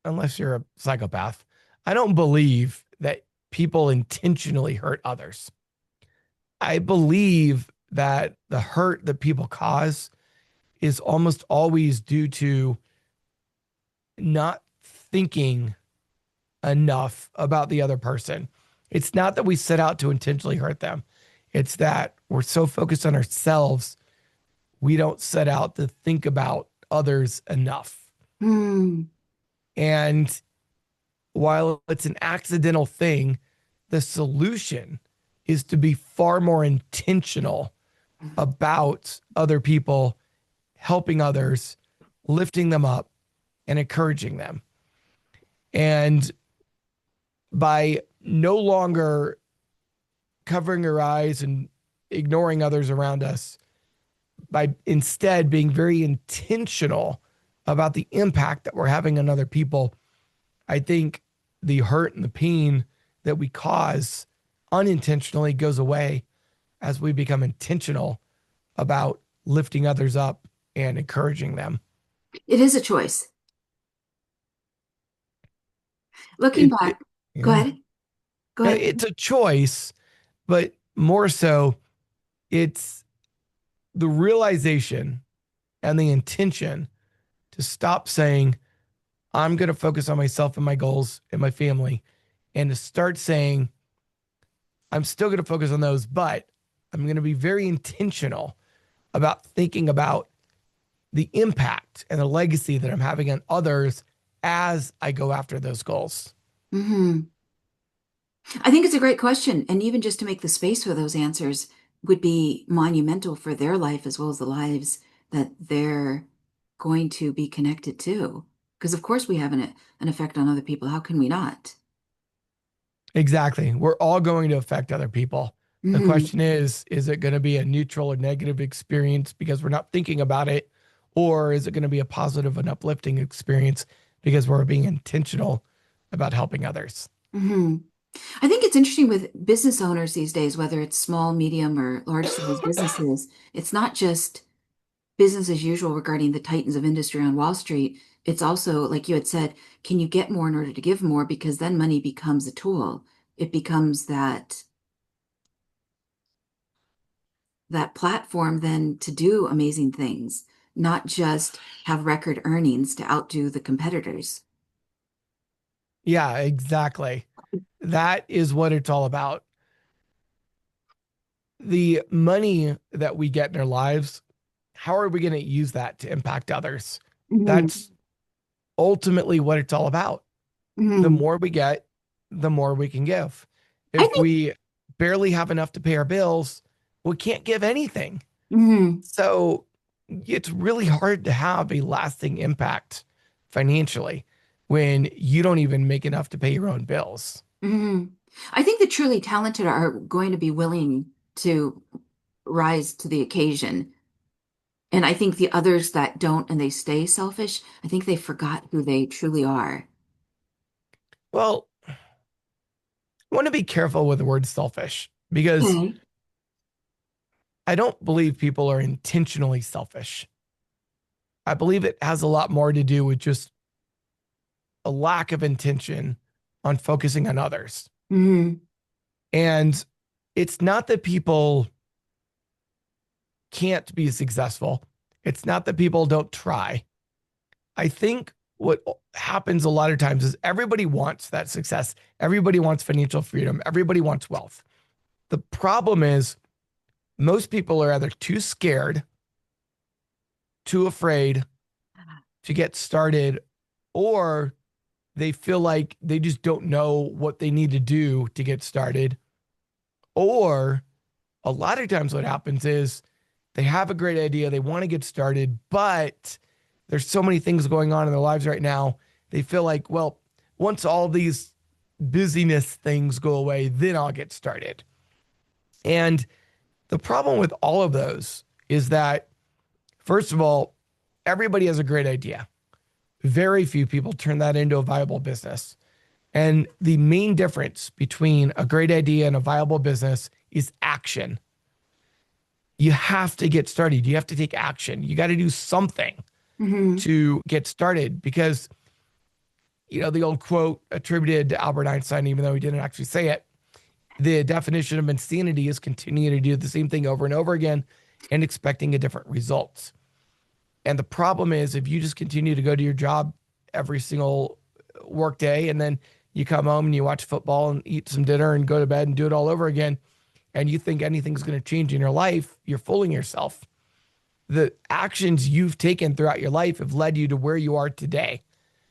Speaker 2: unless you're a psychopath, I don't believe that people intentionally hurt others. I believe that the hurt that people cause is almost always due to not thinking enough about the other person. It's not that we set out to intentionally hurt them, it's that we're so focused on ourselves, we don't set out to think about others enough.
Speaker 1: Hmm.
Speaker 2: And while it's an accidental thing, the solution is to be far more intentional about other people, helping others, lifting them up, and encouraging them. And by no longer covering our eyes and ignoring others around us, by instead being very intentional about the impact that we're having on other people, I think the hurt and the pain that we cause unintentionally goes away as we become intentional about lifting others up and encouraging them.
Speaker 1: It is a choice. Looking
Speaker 2: It
Speaker 1: back, go
Speaker 2: yeah.
Speaker 1: ahead. Go ahead.
Speaker 2: It's a choice, but more so, it's the realization and the intention to stop saying, I'm going to focus on myself and my goals and my family, and to start saying, I'm still going to focus on those, but I'm going to be very intentional about thinking about the impact and the legacy that I'm having on others as I go after those goals.
Speaker 1: Hmm. I think it's a great question. And even just to make the space for those answers would be monumental for their life as well as the lives that they're going to be connected to. Because, of course, we have an effect on other people. How can we not?
Speaker 2: Exactly. We're all going to affect other people. The
Speaker 1: Hmm.
Speaker 2: question is it going to be a neutral or negative experience because we're not thinking about it? Or is it going to be a positive and uplifting experience because we're being intentional about helping others?
Speaker 1: Hmm. I think it's interesting with business owners these days, whether it's small, medium, or large size businesses, it's not just business as usual regarding the titans of industry on Wall Street. It's also, like you had said, can you get more in order to give more? Because then money becomes a tool. It becomes that platform then to do amazing things, not just have record earnings to outdo the competitors.
Speaker 2: Yeah, exactly. That is what it's all about. The money that we get in our lives, how are we going to use that to impact others?
Speaker 1: Mhm.
Speaker 2: That's ultimately what it's all about. The
Speaker 1: Mhm.
Speaker 2: more we get, the more we can give.
Speaker 1: I
Speaker 2: If
Speaker 1: think,
Speaker 2: we barely have enough to pay our bills, we can't give anything.
Speaker 1: Hmm.
Speaker 2: So it's really hard to have a lasting impact financially when you don't even make enough to pay your own bills.
Speaker 1: Hmm. I think the truly talented are going to be willing to rise to the occasion. And I think the others that don't and they stay selfish, I think they forgot who they truly are.
Speaker 2: Well, I want to be careful with the word selfish because
Speaker 1: Okay.
Speaker 2: I don't believe people are intentionally selfish. I believe it has a lot more to do with just a lack of intention on focusing on others.
Speaker 1: Hmm.
Speaker 2: And it's not that people can't be successful, it's not that people don't try. I think what happens a lot of times is everybody wants that success, everybody wants financial freedom, everybody wants wealth. The problem is, most people are either too scared, too afraid to get started, or they feel like they just don't know what they need to do to get started. Or a lot of times, what happens is they have a great idea, they want to get started, but there's so many things going on in their lives right now. They feel like, well, once all these busyness things go away, then I'll get started. And the problem with all of those is that, first of all, everybody has a great idea. Very few people turn that into a viable business. And the main difference between a great idea and a viable business is action. You have to get started. You have to take action. You got to do something
Speaker 1: Hmm.
Speaker 2: to get started because, the old quote attributed to Albert Einstein, even though he didn't actually say it, the definition of insanity is continuing to do the same thing over and over again and expecting a different result. And the problem is, if you just continue to go to your job every single work day and then you come home and you watch football and eat some dinner and go to bed and do it all over again, and you think anything's going to change in your life, you're fooling yourself. The actions you've taken throughout your life have led you to where you are today.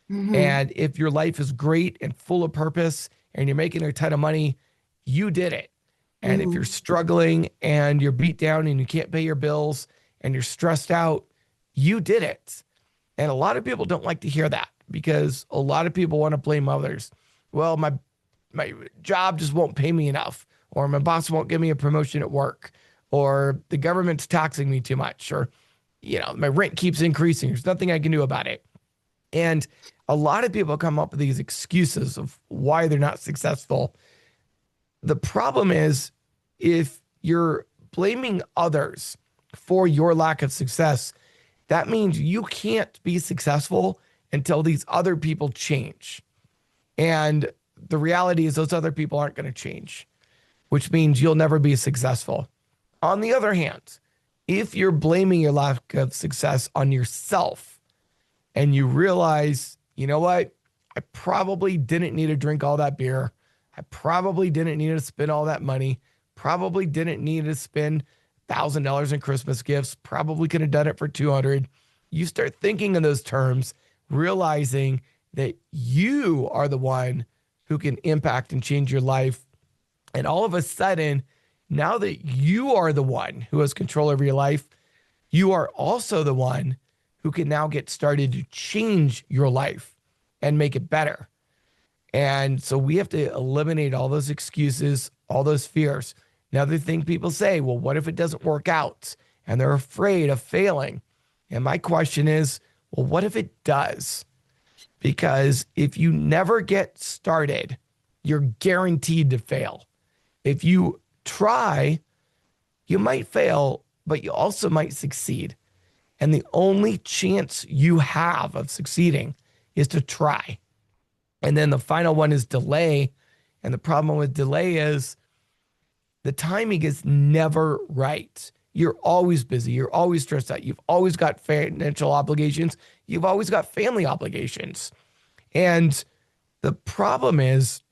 Speaker 1: Hmm.
Speaker 2: And if your life is great and full of purpose and you're making a ton of money, you did it. And if you're
Speaker 1: Hmm.
Speaker 2: struggling and you're beat down and you can't pay your bills and you're stressed out, you did it. And a lot of people don't like to hear that because a lot of people want to blame others. Well, my job just won't pay me enough, or my boss won't give me a promotion at work, or the government's taxing me too much, or my rent keeps increasing. There's nothing I can do about it. And a lot of people come up with these excuses of why they're not successful. The problem is, if you're blaming others for your lack of success, that means you can't be successful until these other people change. And the reality is, those other people aren't going to change, which means you'll never be successful. On the other hand, if you're blaming your lack of success on yourself and you realize, you know what, I probably didn't need to drink all that beer. I probably didn't need to spend all that money. Probably didn't need to spend $1,000 in Christmas gifts. Probably could have done it for 200. You start thinking in those terms, realizing that you are the one who can impact and change your life. And all of a sudden, now that you are the one who has control over your life, you are also the one who can now get started to change your life and make it better. And so we have to eliminate all those excuses, all those fears. Another thing people say, well, what if it doesn't work out? And they're afraid of failing. And my question is, well, what if it does? Because if you never get started, you're guaranteed to fail. If you try, you might fail, but you also might succeed. And the only chance you have of succeeding is to try. And then the final one is delay. And the problem with delay is the timing is never right. You're always busy. You're always stressed out. You've always got financial obligations. You've always got family obligations. And the problem is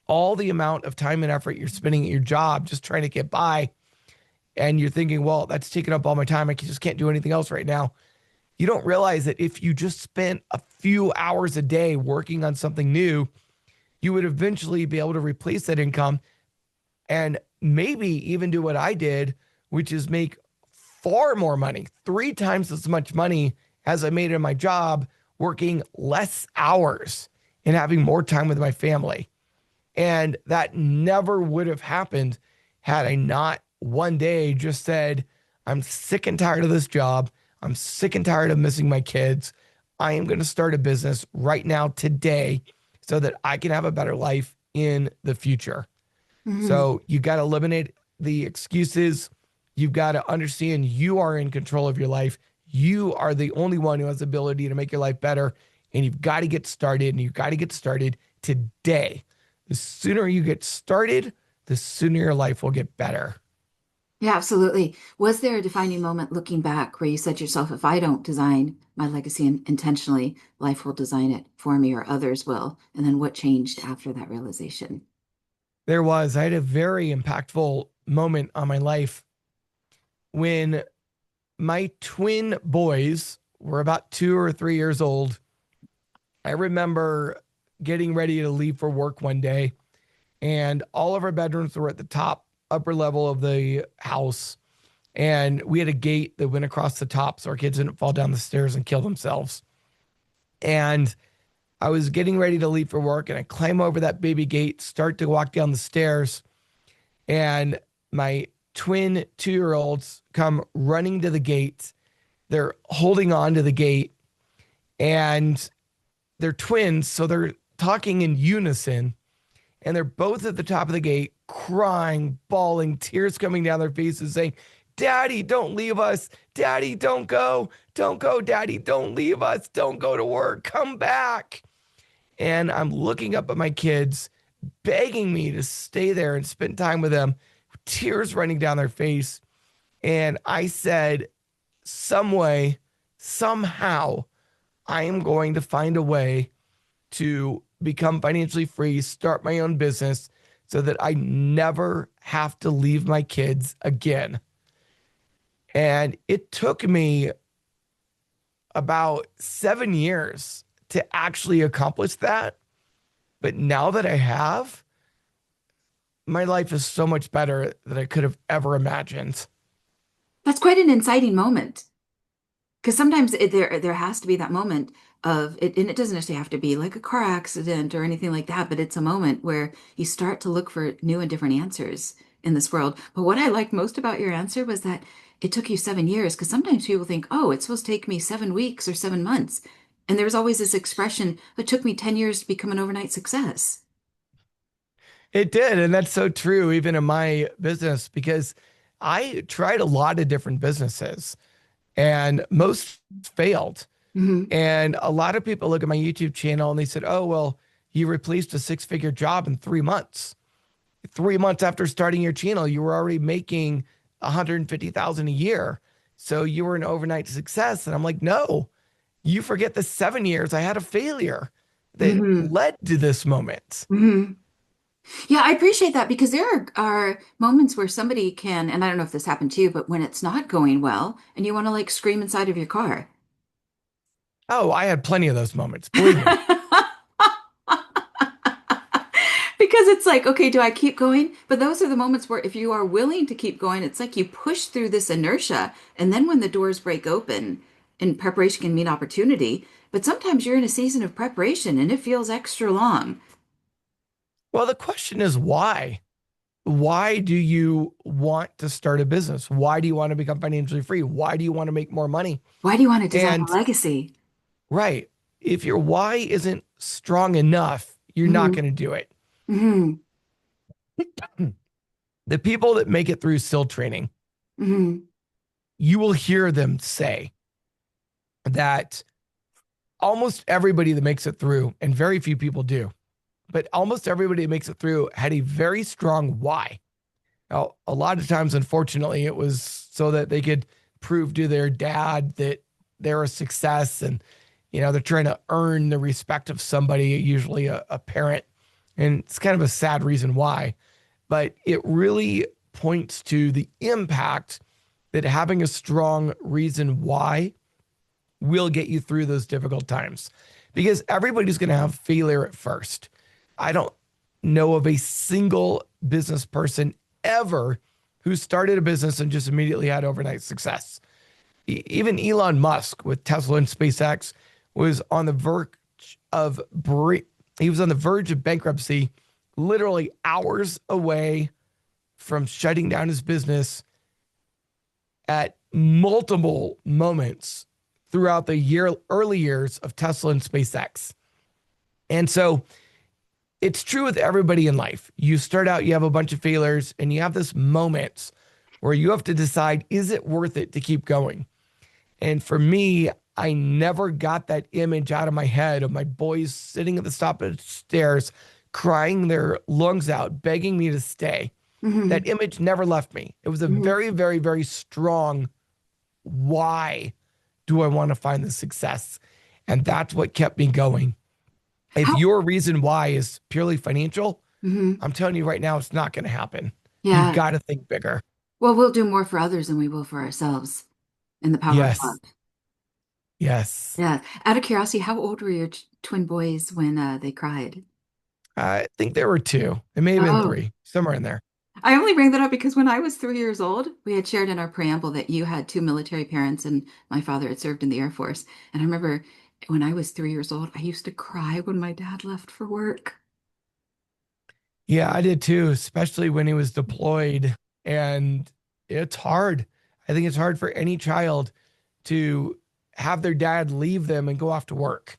Speaker 2: all the amount of time and effort you're spending at your job just trying to get by. And you're thinking, well, that's taking up all my time. I just can't do anything else right now. You don't realize that if you just spent a few hours a day working on something new, you would eventually be able to replace that income and maybe even do what I did, which is make far more money, 3 times as much money as I made in my job, working less hours and having more time with my family. And that never would have happened had I not one day just said, I'm sick and tired of this job. I'm sick and tired of missing my kids. I am going to start a business right now, today, so that I can have a better life in the future.
Speaker 1: Hmm.
Speaker 2: So you got to eliminate the excuses. You've got to understand you are in control of your life. You are the only one who has the ability to make your life better. And you've got to get started, and you've got to get started today. The sooner you get started, the sooner your life will get better.
Speaker 1: Yeah, absolutely. Was there a defining moment looking back where you said to yourself, if I don't design my legacy intentionally, life will design it for me or others will? And then what changed after that realization?
Speaker 2: I had a very impactful moment on my life when my twin boys were about 2 or 3 years old. I remember getting ready to leave for work one day, and all of our bedrooms were at the top, upper level of the house. And we had a gate that went across the top so our kids didn't fall down the stairs and kill themselves. And I was getting ready to leave for work, and I climb over that baby gate, start to walk down the stairs, and my twin 2 year olds come running to the gate. They're holding on to the gate, and they're twins. So they're talking in unison, and they're both at the top of the gate, crying, bawling, tears coming down their faces, saying, Daddy, don't leave us. Daddy, don't go. Don't go, Daddy. Don't leave us. Don't go to work. Come back. And I'm looking up at my kids, begging me to stay there and spend time with them, tears running down their face. And I said, some way, somehow, I am going to find a way to become financially free, start my own business so that I never have to leave my kids again. And it took me about 7 years to actually accomplish that. But now that I have, my life is so much better than I could have ever imagined.
Speaker 1: That's quite an inciting moment. Because sometimes there has to be that moment of it, and it doesn't necessarily have to be like a car accident or anything like that, but it's a moment where you start to look for new and different answers in this world. But what I liked most about your answer was that it took you 7 years, because sometimes people think, oh, it's supposed to take me 7 weeks or 7 months. And there's always this expression, it took me 10 years to become an overnight success.
Speaker 2: It did. And that's so true, even in my business, because I tried a lot of different businesses and most failed.
Speaker 1: Hmm.
Speaker 2: And a lot of people look at my YouTube channel and they said, oh, well, you replaced a 6 figure job in 3 months. 3 months after starting your channel, you were already making 150,000 a year. So you were an overnight success. And I'm like, no, you forget the 7 years I had a failure that
Speaker 1: Hmm.
Speaker 2: led to this moment.
Speaker 1: Hmm. Yeah, I appreciate that because there are moments where somebody can, and I don't know if this happened to you, but when it's not going well and you want to like scream inside of your car.
Speaker 2: Oh, I had plenty of those moments. Believe me.
Speaker 1: Because it's like, okay, do I keep going? But those are the moments where if you are willing to keep going, it's like you push through this inertia. And then when the doors break open and preparation can mean opportunity, but sometimes you're in a season of preparation and it feels extra long.
Speaker 2: Well, the question is why? Why do you want to start a business? Why do you want to become financially free? Why do you want to make more money?
Speaker 1: Why do you want to design a
Speaker 2: And
Speaker 1: legacy?
Speaker 2: right, if your why isn't strong enough, you're not
Speaker 1: Hmm.
Speaker 2: going to do it.
Speaker 1: Hmm.
Speaker 2: The people that make it through SIL training,
Speaker 1: Hmm.
Speaker 2: you will hear them say that almost everybody that makes it through, and very few people do, but almost everybody that makes it through had a very strong why. Now, a lot of times, unfortunately, it was so that they could prove to their dad that they're a success, and they're trying to earn the respect of somebody, usually a parent. And it's kind of a sad reason why, but it really points to the impact that having a strong reason why will get you through those difficult times, because everybody's going to have failure at first. I don't know of a single business person ever who started a business and just immediately had overnight success. Even Elon Musk with Tesla and SpaceX was on the verge of he was on the verge of bankruptcy, literally hours away from shutting down his business at multiple moments throughout the early years of Tesla and SpaceX. And so it's true with everybody in life. You start out, you have a bunch of failures, and you have this moment where you have to decide, is it worth it to keep going? And for me, I never got that image out of my head of my boys sitting at the top of the stairs, crying their lungs out, begging me to stay.
Speaker 1: Hmm.
Speaker 2: That image never left me. It was a
Speaker 1: Hmm.
Speaker 2: very, very, very strong why do I want to find the success? And that's what kept me going. If
Speaker 1: How?
Speaker 2: your reason why is purely financial,
Speaker 1: Hmm.
Speaker 2: I'm telling you right now, it's not going to happen. You've
Speaker 1: Yeah.
Speaker 2: got to think bigger.
Speaker 1: Well, we'll do more for others than we will for ourselves in the power of love.
Speaker 2: Yes. Yes.
Speaker 1: Yeah. Out of curiosity, how old were your twin boys when they cried?
Speaker 2: I think there were two. It may have been
Speaker 1: Oh,
Speaker 2: three, somewhere in there.
Speaker 1: I only bring that up because when I was 3 years old, we had shared in our preamble that you had two military parents and my father had served in the Air Force. And I remember when I was 3 years old, I used to cry when my dad left for work.
Speaker 2: Yeah, I did too, especially when he was deployed. And it's hard. I think it's hard for any child to have their dad leave them and go off to work.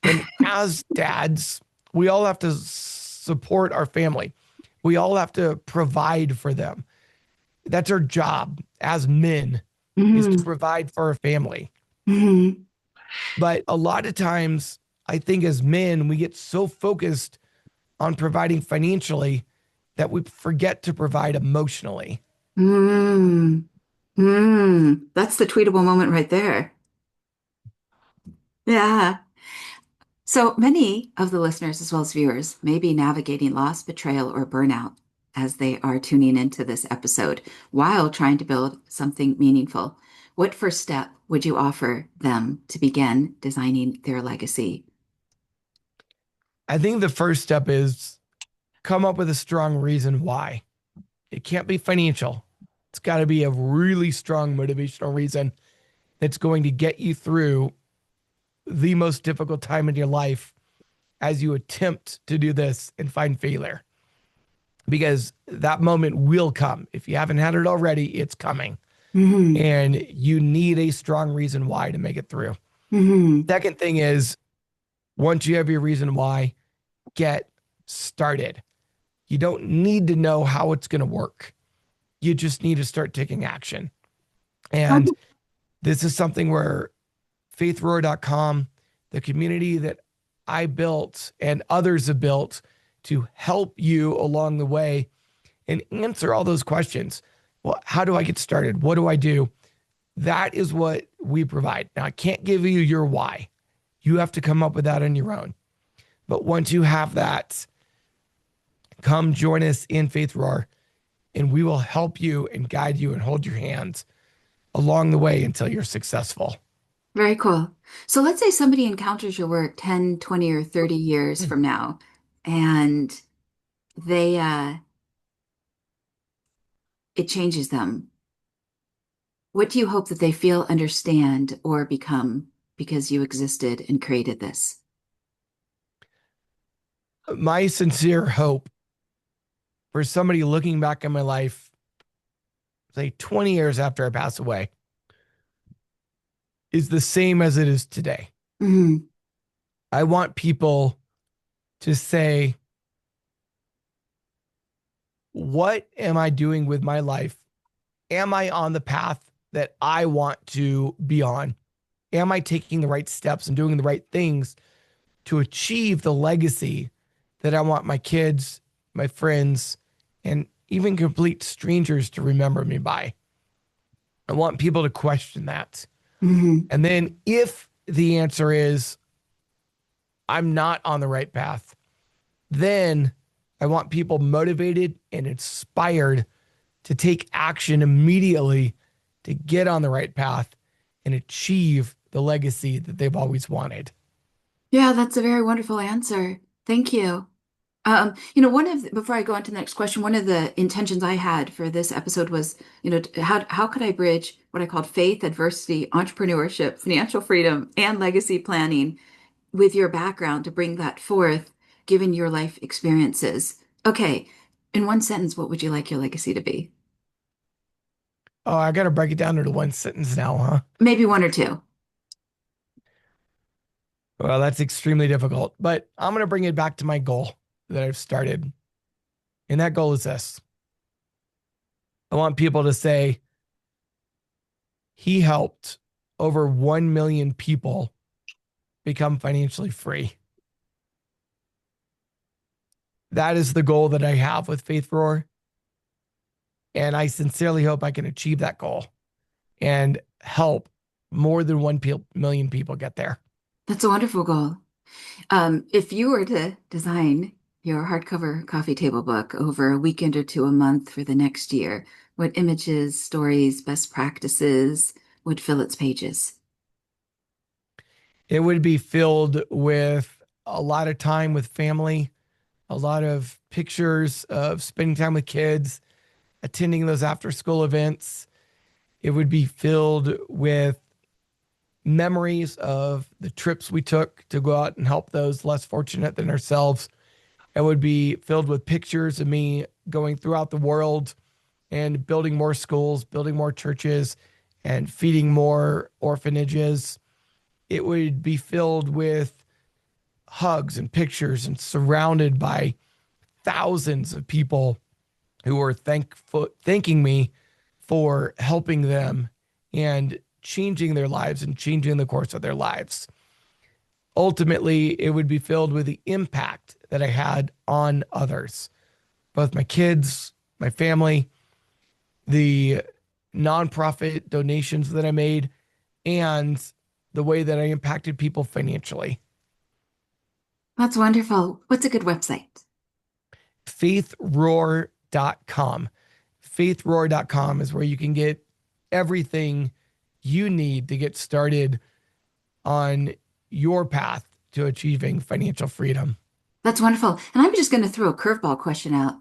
Speaker 2: And as dads, we all have to support our family. We all have to provide for them. That's our job as men is to
Speaker 1: Hmm.
Speaker 2: provide for our family.
Speaker 1: Hmm.
Speaker 2: But a lot of times, I think as men, we get so focused on providing financially that we forget to provide emotionally.
Speaker 1: Hmm. Hmm. That's the tweetable moment right there. Yeah. So many of the listeners, as well as viewers, may be navigating loss, betrayal, or burnout as they are tuning into this episode while trying to build something meaningful. What first step would you offer them to begin designing their legacy?
Speaker 2: I think the first step is come up with a strong reason why. It can't be financial. It's got to be a really strong motivational reason that's going to get you through the most difficult time in your life as you attempt to do this and find failure. Because that moment will come. If you haven't had it already, it's coming.
Speaker 1: Hmm.
Speaker 2: And you need a strong reason why to make it through.
Speaker 1: Hmm.
Speaker 2: Second thing is, once you have your reason why, get started. You don't need to know how it's going to work. You just need to start taking action. And this is something where faithroar.com, the community that I built and others have built to help you along the way and answer all those questions. Well, how do I get started? What do I do? That is what we provide. Now, I can't give you your why. You have to come up with that on your own. But once you have that, come join us in Faith Roar, and we will help you and guide you and hold your hands along the way until you're successful.
Speaker 1: Very cool. So let's say somebody encounters your work 10, 20, or 30 years from now, and they it changes them. What do you hope that they feel, understand, or become because you existed and created this?
Speaker 2: My sincere hope for somebody looking back at my life, say 20 years after I pass away, is the same as it is today.
Speaker 1: Hmm.
Speaker 2: I want people to say, what am I doing with my life? Am I on the path that I want to be on? Am I taking the right steps and doing the right things to achieve the legacy that I want my kids, my friends, and even complete strangers to remember me by? I want people to question that.
Speaker 1: Hmm.
Speaker 2: And then if the answer is, I'm not on the right path, then I want people motivated and inspired to take action immediately to get on the right path and achieve the legacy that they've always wanted.
Speaker 1: Yeah, that's a very wonderful answer. Thank you. Before I go on to the next question, one of the intentions I had for this episode was, how could I bridge what I called faith, adversity, entrepreneurship, financial freedom, and legacy planning with your background to bring that forth, given your life experiences. Okay, in one sentence, what would you like your legacy to be?
Speaker 2: Oh, I got to break it down into one sentence now, huh?
Speaker 1: Maybe one or two.
Speaker 2: Well, that's extremely difficult, but I'm going to bring it back to my goal that I've started. And that goal is this: I want people to say, he helped over 1 million people become financially free. That is the goal that I have with Faith Roar. And I sincerely hope I can achieve that goal and help more than 1 million people get there.
Speaker 1: That's a wonderful goal. If you were to design your hardcover coffee table book over a weekend or two a month for the next year, what images, stories, best practices would fill its pages?
Speaker 2: It would be filled with a lot of time with family, a lot of pictures of spending time with kids, attending those after school events. It would be filled with memories of the trips we took to go out and help those less fortunate than ourselves. It would be filled with pictures of me going throughout the world and building more schools, building more churches, and feeding more orphanages. It would be filled with hugs and pictures and surrounded by thousands of people who were thanking me for helping them and changing their lives and changing the course of their lives. Ultimately, it would be filled with the impact that I had on others, both my kids, my family, the nonprofit donations that I made, and the way that I impacted people financially.
Speaker 1: That's wonderful. What's a good website?
Speaker 2: Faithroar.com. Faithroar.com is where you can get everything you need to get started on your path to achieving financial freedom.
Speaker 1: That's wonderful. And I'm just going to throw a curveball question out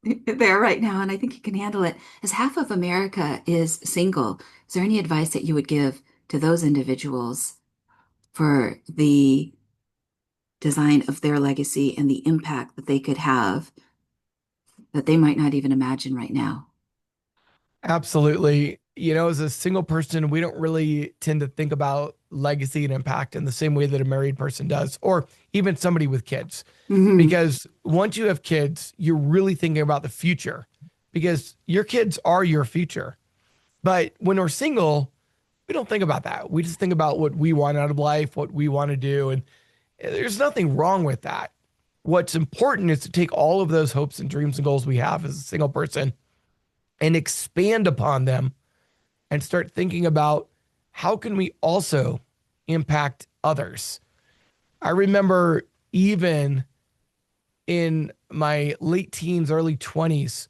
Speaker 1: there right now, and I think you can handle it. As half of America is single, is there any advice that you would give to those individuals for the design of their legacy and the impact that they could have that they might not even imagine right now?
Speaker 2: Absolutely. You know, as a single person, we don't really tend to think about legacy and impact in the same way that a married person does, or even somebody with kids.
Speaker 1: Hmm.
Speaker 2: Because once you have kids, you're really thinking about the future because your kids are your future. But when we're single, we don't think about that. We just think about what we want out of life, what we want to do. And there's nothing wrong with that. What's important is to take all of those hopes and dreams and goals we have as a single person and expand upon them and start thinking about how can we also impact others. I remember even in my late teens, early 20s,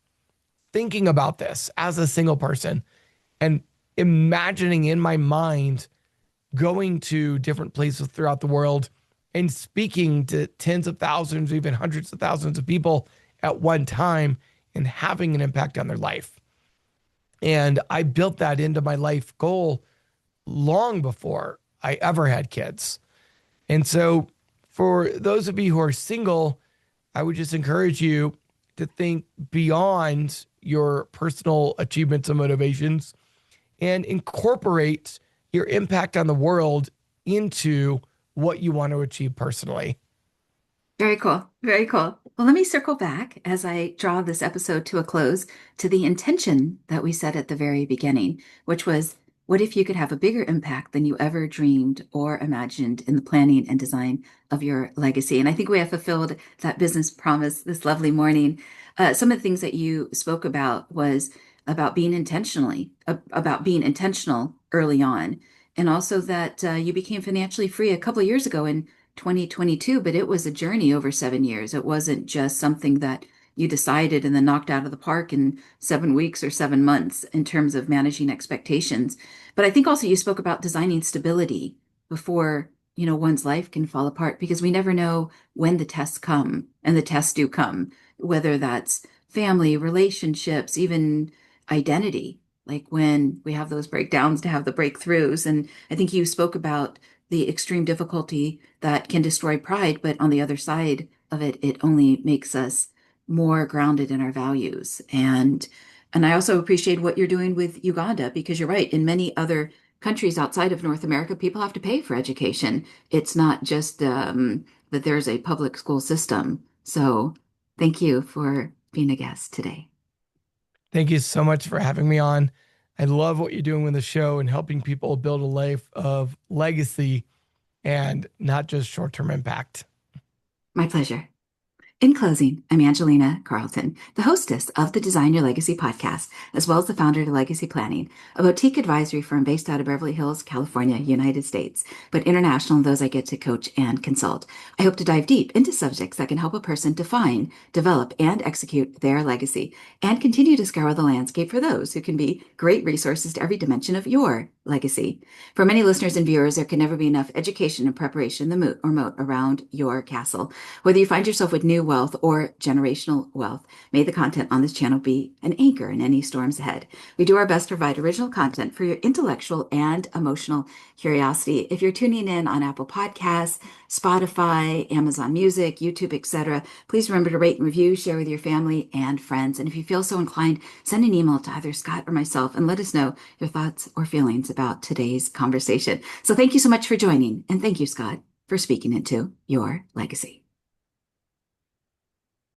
Speaker 2: thinking about this as a single person and imagining in my mind going to different places throughout the world and speaking to tens of thousands, even hundreds of thousands of people at one time and having an impact on their life. And I built that into my life goal long before I ever had kids. And so, for those of you who are single, I would just encourage you to think beyond your personal achievements and motivations and incorporate your impact on the world into what you want to achieve personally.
Speaker 1: Very cool. Very cool. Well, let me circle back as I draw this episode to a close to the intention that we set at the very beginning, which was what if you could have a bigger impact than you ever dreamed or imagined in the planning and design of your legacy? And I think we have fulfilled that business promise this lovely morning. Some of the things that you spoke about was about about being intentional early on, and also that you became financially free a couple of years ago in 2022, but it was a journey over 7 years. It wasn't just something that you decided and then knocked out of the park in 7 weeks or 7 months in terms of managing expectations. But I think also you spoke about designing stability before one's life can fall apart because we never know when the tests come, and the tests do come, whether that's family, relationships, even identity, like when we have those breakdowns to have the breakthroughs. And I think you spoke about the extreme difficulty that can destroy pride, but on the other side of it, it only makes us more grounded in our values. And I also appreciate what you're doing with Uganda, because you're right. In many other countries outside of North America, people have to pay for education. It's not just that there's a public school system. So thank you for being a guest today.
Speaker 2: Thank you so much for having me on. I love what you're doing with the show and helping people build a life of legacy and not just short term impact.
Speaker 1: My pleasure. In closing, I'm Angelina Carleton, the hostess of the Design Your Legacy podcast, as well as the founder of Legacy Planning, a boutique advisory firm based out of Beverly Hills, California, United States, but international in those I get to coach and consult. I hope to dive deep into subjects that can help a person define, develop, and execute their legacy, and continue to scour the landscape for those who can be great resources to every dimension of your legacy. For many listeners and viewers, there can never be enough education and preparation, the moat or moat around your castle. Whether you find yourself with new wealth or generational wealth, may the content on this channel be an anchor in any storms ahead. We do our best to provide original content for your intellectual and emotional curiosity. If you're tuning in on Apple Podcasts, Spotify, Amazon Music, YouTube, etc., please remember to rate and review, share with your family and friends. And if you feel so inclined, send an email to either Scott or myself and let us know your thoughts or feelings about today's conversation. So thank you so much for joining. And thank you, Scott, for speaking into your legacy.